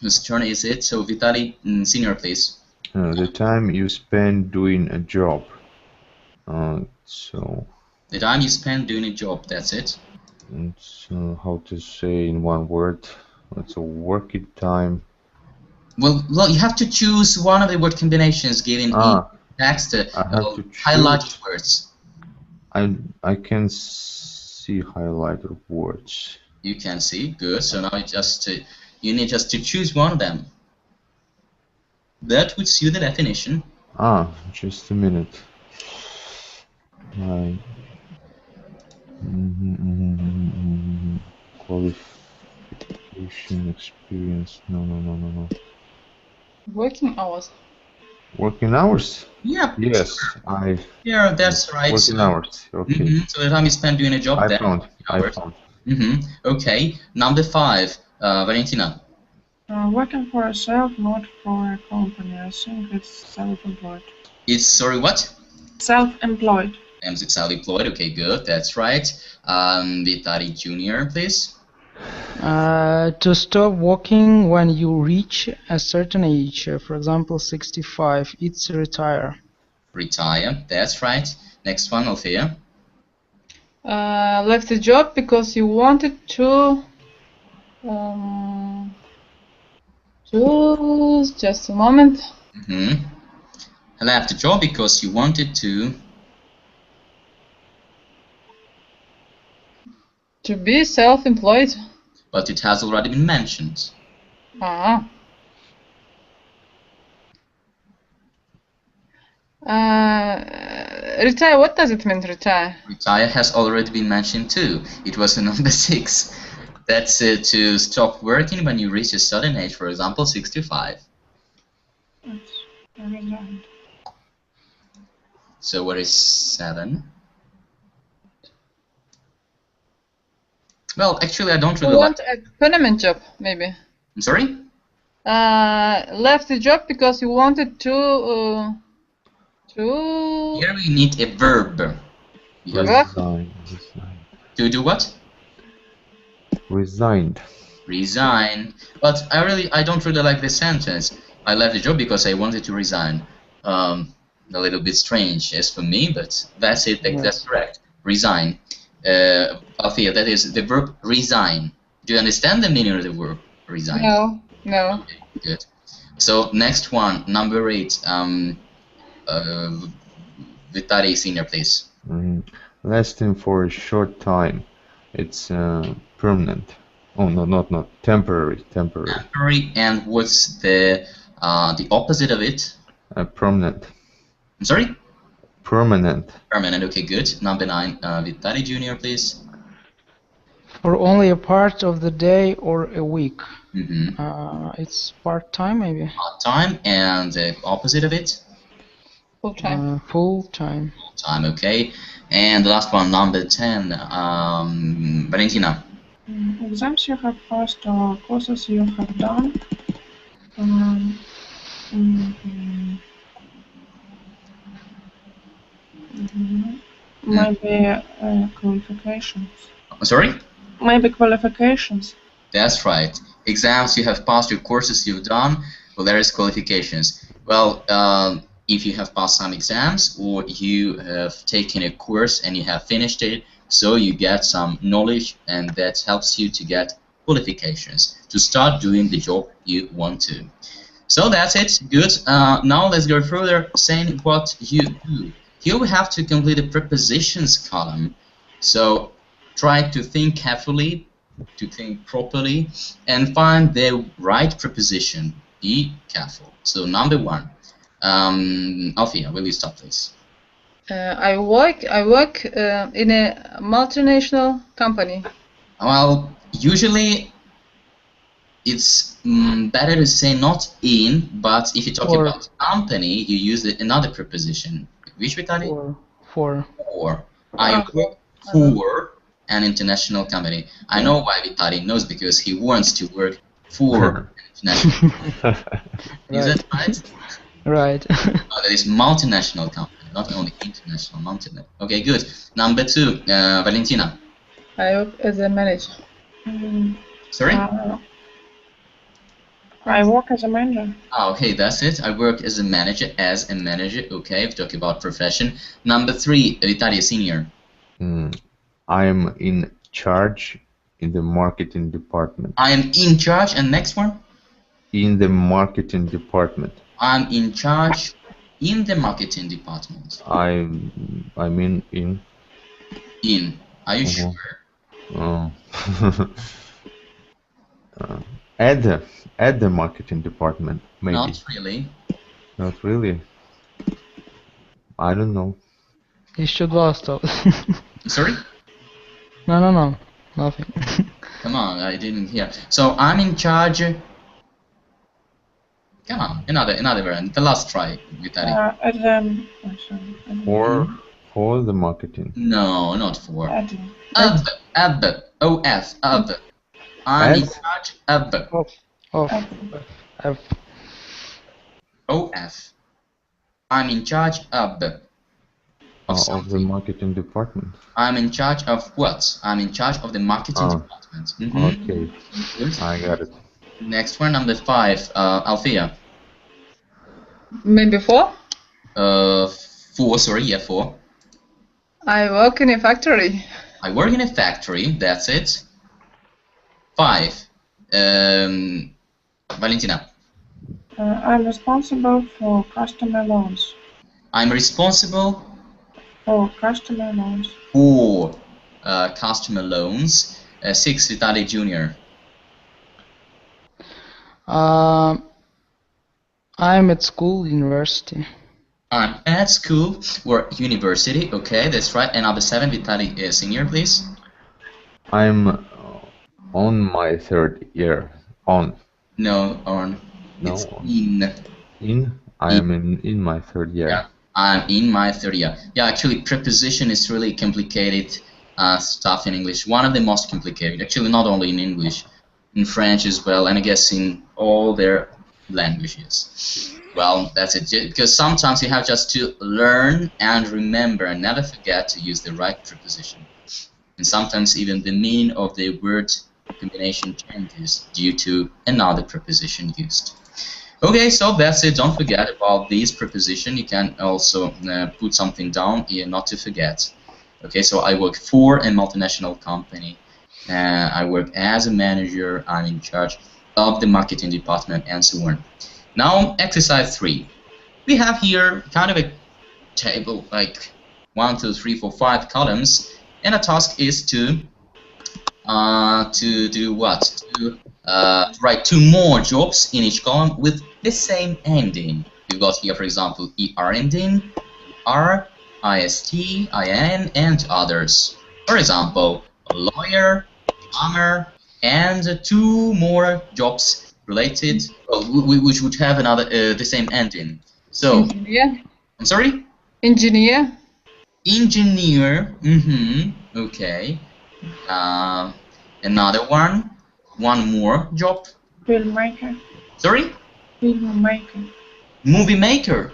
Whose turn is it? So Vitali Senior, please. The time you spend doing a job. So. The time you spend doing a job. That's it. It's how to say in one word. It's a working time. Well, you have to choose one of the word combinations given in text. Highlighted words. I can see highlighted words. You can see. Good. So now you need just to choose one of them. That would suit the definition. Just a minute. Qualification, experience. No. Working hours. Working hours? Yeah. Yes, Yeah, that's right. Working hours. Okay. So the time you spend doing a job. I found. Okay. Number 5, Valentina. Working for yourself, not for a company. I think it's self-employed. It's sorry, what? Self-employed. Self-employed. Okay, good. That's right. Vitali Junior, please. To stop working when you reach a certain age, for example, 65, it's retire. Retire. That's right. Next one, Althea. Left the job because you wanted to. Just a moment. Left the job because you wanted to. To be self-employed. But it has already been mentioned. Retire, what does it mean, retire? Retire has already been mentioned too. It was number 6. That's to stop working when you reach a certain age, for example, 65. So what is 7? Well, actually, I don't really want a permanent job, maybe. I'm sorry? Left the job because you wanted to. Here we need a verb. Resigned. To do what? Resigned. Resign. But I don't really like this sentence. I left the job because I wanted to resign. A little bit strange as for me, but that's it. That's correct. Resign. Althea, that is the verb resign. Do you understand the meaning of the verb resign? No, no. Okay, good. So next one, number 8. Vitali Senior, please. Lasting for a short time. It's permanent. Oh no, not temporary. Temporary, and what's the opposite of it? Permanent. I'm sorry? Permanent. Permanent. Okay, good. Number 9, Vitali Junior, please. For only a part of the day or a week. It's part-time, maybe. Part-time, and the opposite of it? Full-time. Full-time. Full-time, okay. And the last one, number 10, Valentina. Exams you have passed or courses you have done. Maybe qualifications. Sorry? Maybe qualifications. That's right. Exams you have passed, your courses you've done. Well, there is qualifications. Well, if you have passed some exams or you have taken a course and you have finished it, so you get some knowledge, and that helps you to get qualifications to start doing the job you want to. So that's it. Good. Now let's go further, saying what you do. Here we have to complete the prepositions column. So try to think carefully, to think properly, and find the right preposition. Be careful. So number 1. Althea, will you start, please? I work in a multinational company. Well, usually it's better to say not in, but if you talk about company, you use another preposition. Which, Vitali? For. I work for an international company. I know why Vitali knows, because he wants to work for an international company. Is that right? Right. That is multinational company, not only international, multinational. Okay, good. Number 2, Valentina. I work as a manager. Sorry? I work as a manager. Okay, that's it. I work as a manager. Okay, we're talking about profession. Number 3, Vitalia Senior. I'm in charge in the marketing department. I am in charge, and next one? In the marketing department. I'm in charge in the marketing department. I mean in. In. Are you sure? At the marketing department, maybe. Not really. Not really. I don't know. You should last out. Sorry? No. Nothing. Come on, I didn't hear. So I'm in charge. Come on, another variant. The last try, Vitali. For the marketing. No, not for. At. O-F. I'm in charge of. O-F. I'm in charge of. Of the marketing department. I'm in charge of what? I'm in charge of the marketing department. Okay. Good. I got it. Next one, number 5, Althea. Maybe 4? 4, sorry, yeah, 4. I work in a factory. I work in a factory, that's it. 5. Valentina. I'm responsible for customer loans. I'm responsible for customer loans. For customer loans. 6, Vitali Junior. I'm at school, university. I'm at school or university. Okay, that's right. And number 7, Vitali Senior, please. I'm on my 3rd year. On. No, on. No. It's in. In? I am in my 3rd year. Yeah, I'm in my 3rd year. Yeah, actually, preposition is really complicated stuff in English. One of the most complicated. Actually, not only in English, in French as well, and I guess in all their languages. Well, that's it. Because sometimes you have just to learn and remember and never forget to use the right preposition. And sometimes even the meaning of the word combination changes due to another preposition used. Okay, so that's it. Don't forget about these preposition. You can also put something down here not to forget. Okay, so I work for a multinational company. I work as a manager. I'm in charge of the marketing department and so on. Now, exercise 3. We have here kind of a table, like 1, 2, 3, 4, 5 columns, and the task is to do what? To write 2 more jobs in each column with the same ending. You've got here, for example, ER ending, R, IST, IN, and others. For example, a lawyer, plumber, and 2 more jobs related, which would have another the same ending. So, Engineer. I'm sorry? Engineer. Engineer. Okay. Another one. 1 more job. Filmmaker. Sorry? Filmmaker. Movie maker.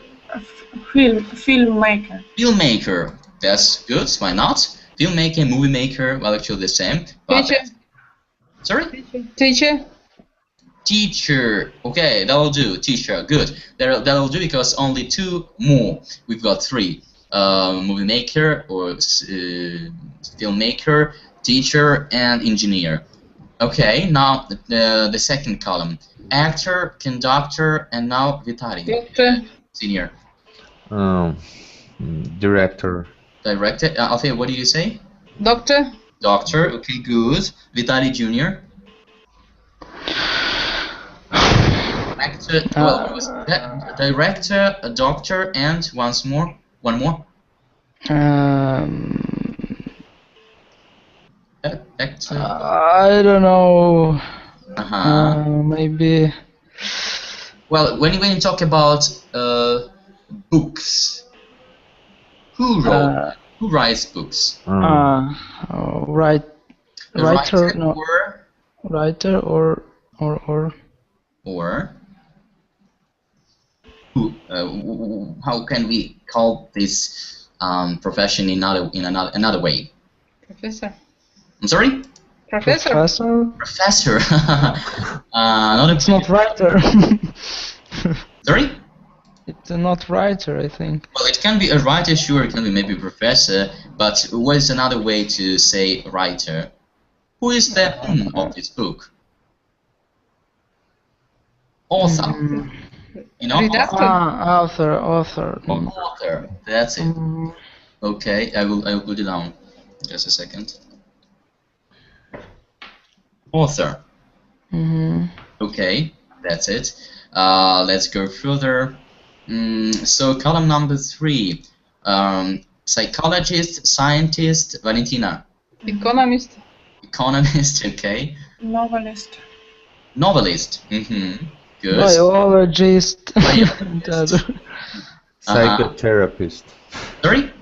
Filmmaker. Filmmaker. That's good. Why not? Filmmaker, movie maker. Well, actually the same. But Teacher. Sorry? Teacher. Teacher. Okay, that'll do. Teacher. Good. That'll do because only 2 more. We've got 3. Movie maker or filmmaker, teacher, and engineer. Okay, now the second column. Actor, conductor, and now Vitali. Doctor. Senior. Director. Director. Alfia, what do you say? Doctor. Doctor. Okay, good. Vitali Junior. Actor. Well, was that director, a doctor, and one more. Actor. I don't know. Maybe. Well, when you talk about books, who writes books? Writer. No. Writer or who? How can we call this profession in another way? Professor. I'm sorry? Professor. Professor. It's not writer. Sorry? It's not writer, I think. Well, it can be a writer, sure, it can be maybe a professor, but what is another way to say writer? Who is the of this book? Author. You know, author. Author. That's it. Okay, I will put it down. Just a second. Author. Okay, that's it. Let's go further. So column number 3. Psychologist, scientist, Valentina. Economist. Economist, okay. Novelist. Novelist. Good. Biologist. Psychotherapist. Sorry?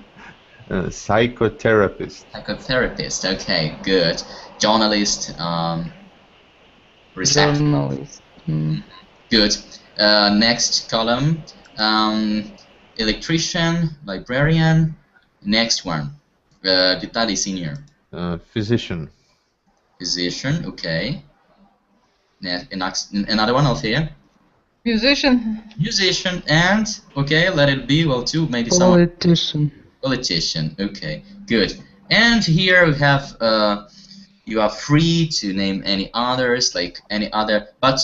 Psychotherapist. Psychotherapist, okay, good. Journalist, receptionist. Journalist. Good. Next column, electrician, librarian. Next one, Vitali Senior. Physician. Physician, okay. Another one over here. Musician. Musician, and, okay, let it be, well, 2, maybe Politician. Politician, okay, good. And here we have, you are free to name any others, like any other, but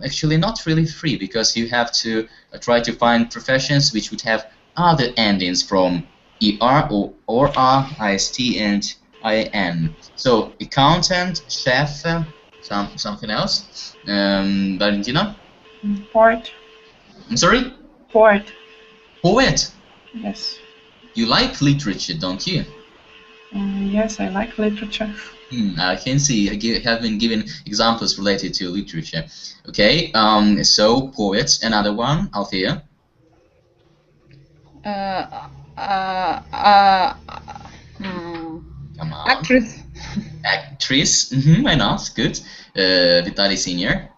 actually not really free, because you have to try to find professions which would have other endings from ER or R, IST, and IN. So, accountant, chef, something else. Valentina? Poet. I'm sorry? Poet. Poet? Yes. You like literature, don't you? Yes, I like literature. I can see. I have been given examples related to literature. Okay, so poets. Another one, Althea. Come on. Actress. Actress. Why not? Good. Vitali Senior.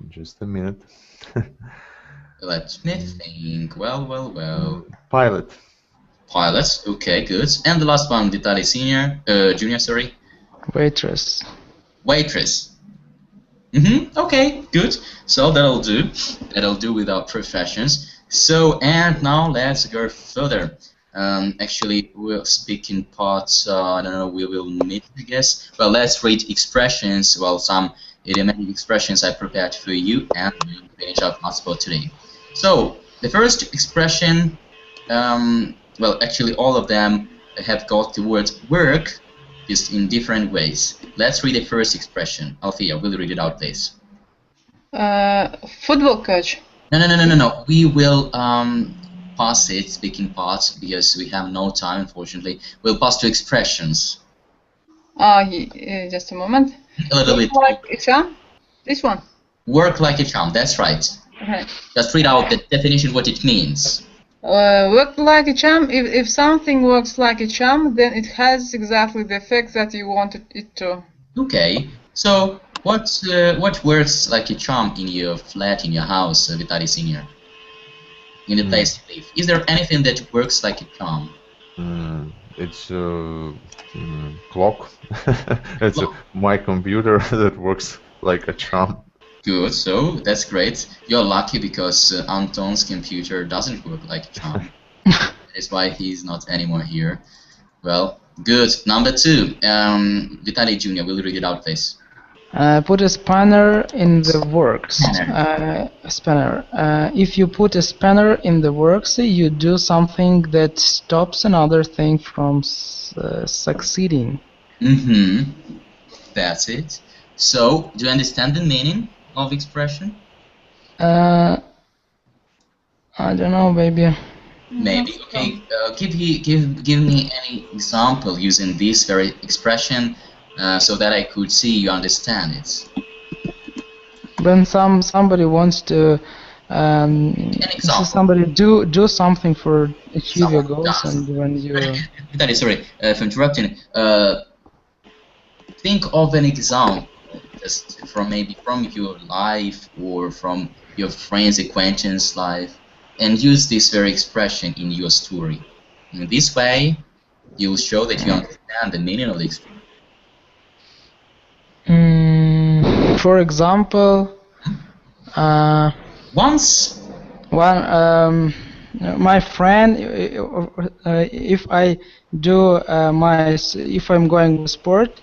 Just a minute. Let me think. Well. Pilot. Pilot. Okay, good. And the last one, Vitali Senior. Junior, sorry. Waitress. Waitress. Okay, good. So that'll do. That'll do with our professions. So, and now let's go further. Actually, we'll speak in parts, I don't know, we will meet, I guess. Well, let's read expressions, well, some idiomatic expressions I prepared for you, and we'll finish our class for today. So, the first expression, well, actually all of them have got the word work, just in different ways. Let's read the first expression. Althea, will you read it out, please? Football coach. No. We will pass it, speaking parts, because we have no time, unfortunately. We'll pass to expressions. Just a moment. A little bit. Like a charm? This one. Work like a charm, that's right. Okay. Just read out the definition, what it means. Work like a charm. If something works like a charm, then it has exactly the effect that you wanted it to. Okay. So, what works like a charm in your flat, in your house, Vitali Senior? In the place you live? Is there anything that works like a charm? It's a clock. It's my computer that works like a charm. Good, so that's great. You're lucky because Anton's computer doesn't work like a charm. That is why he's not anymore here. Well, good. Number 2. Vitaly Jr., will you read it out, please? Put a spanner in the works. Spanner. If you put a spanner in the works, you do something that stops another thing from succeeding. That's it. So, do you understand the meaning of expression? I don't know, maybe. Maybe. Okay. Give me any example using this very expression, so that I could see you understand it. When somebody wants to somebody do something for achieve your goals, and when you sorry for interrupting. Think of an example, just from your life or from your friend's acquaintance life, and use this very expression in your story. In this way, you will show that you understand the meaning of the expression. For example, my friend, if I'm going to sport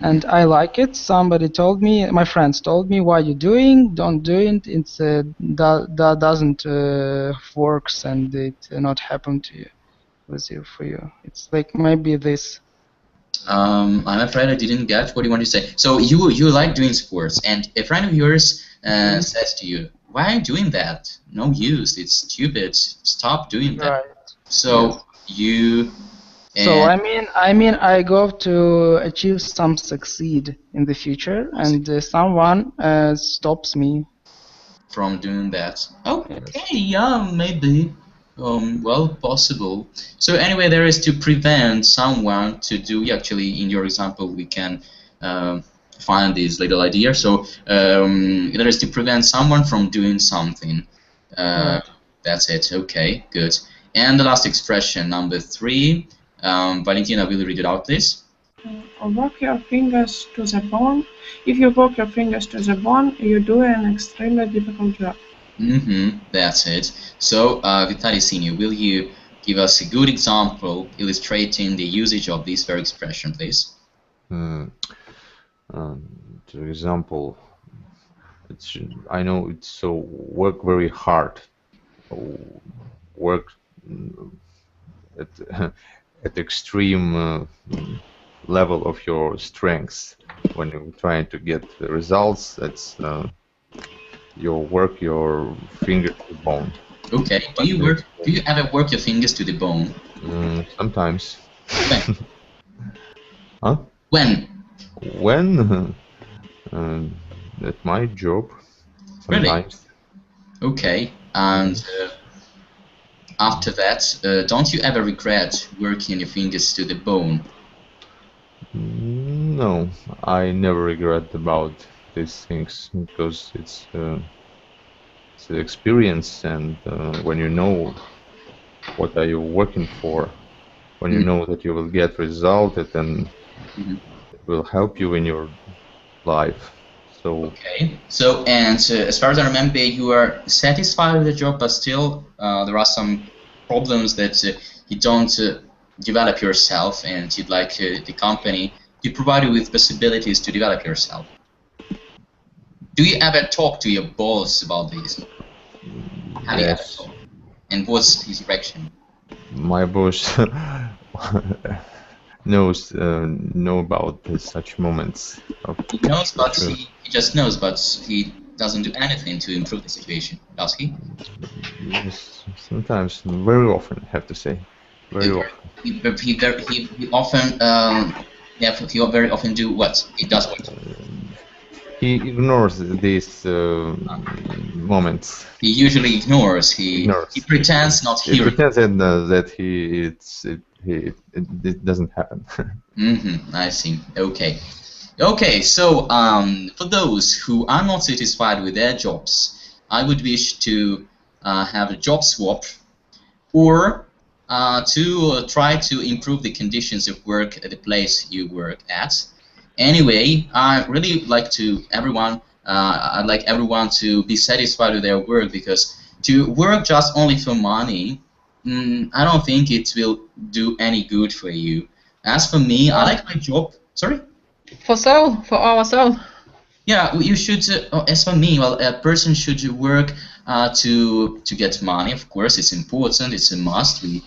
and I like it, my friends told me, why you doing? Don't do it. It's that doesn't works, and it not happen to you, for you. It's like maybe this. I'm afraid I didn't get what you want to say. So you like doing sports, and a friend of yours says to you, "Why are you doing that? No use. It's stupid. Stop doing that." Right. So you. So I mean, I go to achieve some succeed in the future, and someone stops me from doing that. Okay, yeah, maybe. Well, possible. So anyway, there is to prevent someone to do. Actually, in your example, we can find this little idea. So there is to prevent someone from doing something. That's it. Okay, good. And the last expression, number 3. Valentina, will you read it out, please? Work your fingers to the bone. If you work your fingers to the bone, you do an extremely difficult job. That's it. So, Vitaly Senior, will you give us a good example illustrating the usage of this very expression, please? For example, I know it's so work very hard, work at extreme level of your strengths when you're trying to get the results. That's your work your finger to the bone. Okay. Do you ever work your fingers to the bone? Sometimes. When? Huh? When? When? That's my job. Sometimes. Really? Okay. And after that, don't you ever regret working your fingers to the bone? No, I never regret about these things because it's an experience, and when you know what are you working for, when you know that you will get result, then will help you in your life. So Okay. So, and as far as I remember, you are satisfied with the job, but still there are some problems that you don't develop yourself, and you'd like the company to provide you with possibilities to develop yourself. Do you ever talk to your boss about this? Have you ever yes, talked? And what's his reaction? my boss knows know about such moments. He knows, but Sure. he just knows, but he doesn't do anything to improve the situation, does he? Yes, sometimes, very often, I have to say, very often. He often, yeah, he very often do what? He does what? He ignores these moments. He usually ignores. He pretends not He hearing. pretends that it doesn't happen. I see. Okay. Okay, so for those who are not satisfied with their jobs, I would wish to have a job swap, or to try to improve the conditions of work at the place you work at. Anyway, I really like to I'd like everyone to be satisfied with their work, because to work just only for money, I don't think it will do any good for you. As for me, I like my job. Sorry? For ourselves. Yeah, you should. As for me, well, a person should work to get money. Of course, it's important. It's a must. We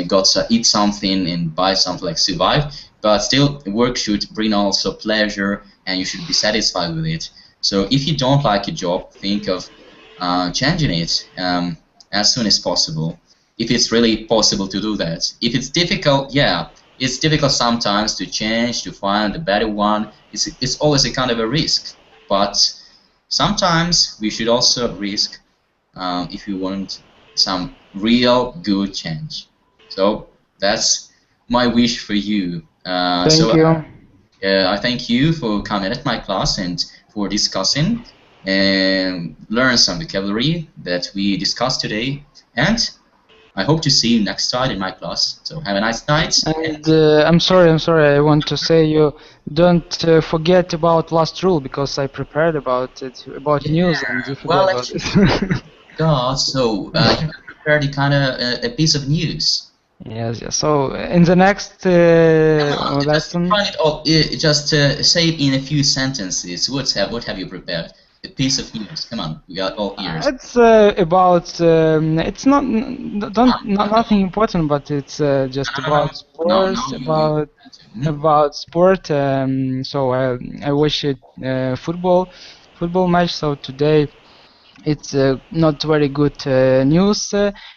got to eat something and buy something, like survive. But still, work should bring also pleasure, and you should be satisfied with it. So if you don't like your job, think of changing it as soon as possible. If it's really possible to do that. If it's difficult, yeah. It's difficult sometimes to change, to find a better one. It's always a kind of a risk. But sometimes we should also risk if you want some real good change. So that's my wish for you. Thank you. I thank you for coming at my class and for discussing and learn some vocabulary that we discussed today. And I hope to see you next time in my class. So have a nice night. And I'm sorry. I want to say you don't forget about last rule, because I prepared about it, about news, and you forgot about it. God, so you prepared kind of a piece of news. Yes. So in the next lesson, Find it all. Just say it in a few sentences. What have you prepared? A piece of news. Come on, we got all ears. it's about it's nothing important, but it's just about sports, about sport. So I watched football match. So today it's not very good news.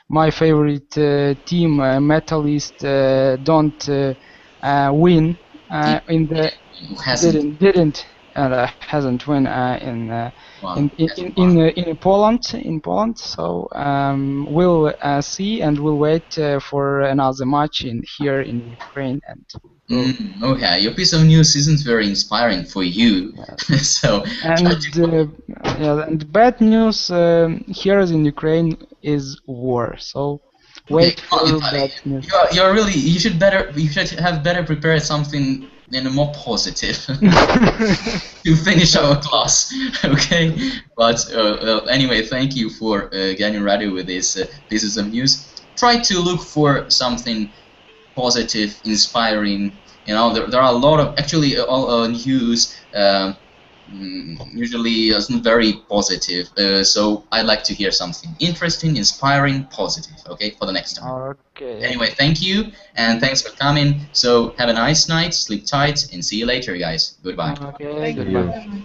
My favorite team, Metalist, don't win in the hasn't win in Poland. So we'll see, and we'll wait for another match here in Ukraine. And okay, your piece of news isn't very inspiring for you. So and bad news here in Ukraine is war. So wait for bad news. You should have better prepared something a more positive to finish our class. Okay, but anyway, thank you for getting ready with this pieces of news. Try to look for something positive, inspiring. You know, there are a lot of all news usually isn't very positive. So I'd like to hear something interesting, inspiring, positive. Okay, for the next time. Okay. Anyway, thank you, and thanks for coming. So have a nice night, sleep tight, and see you later, guys. Goodbye. Okay, goodbye.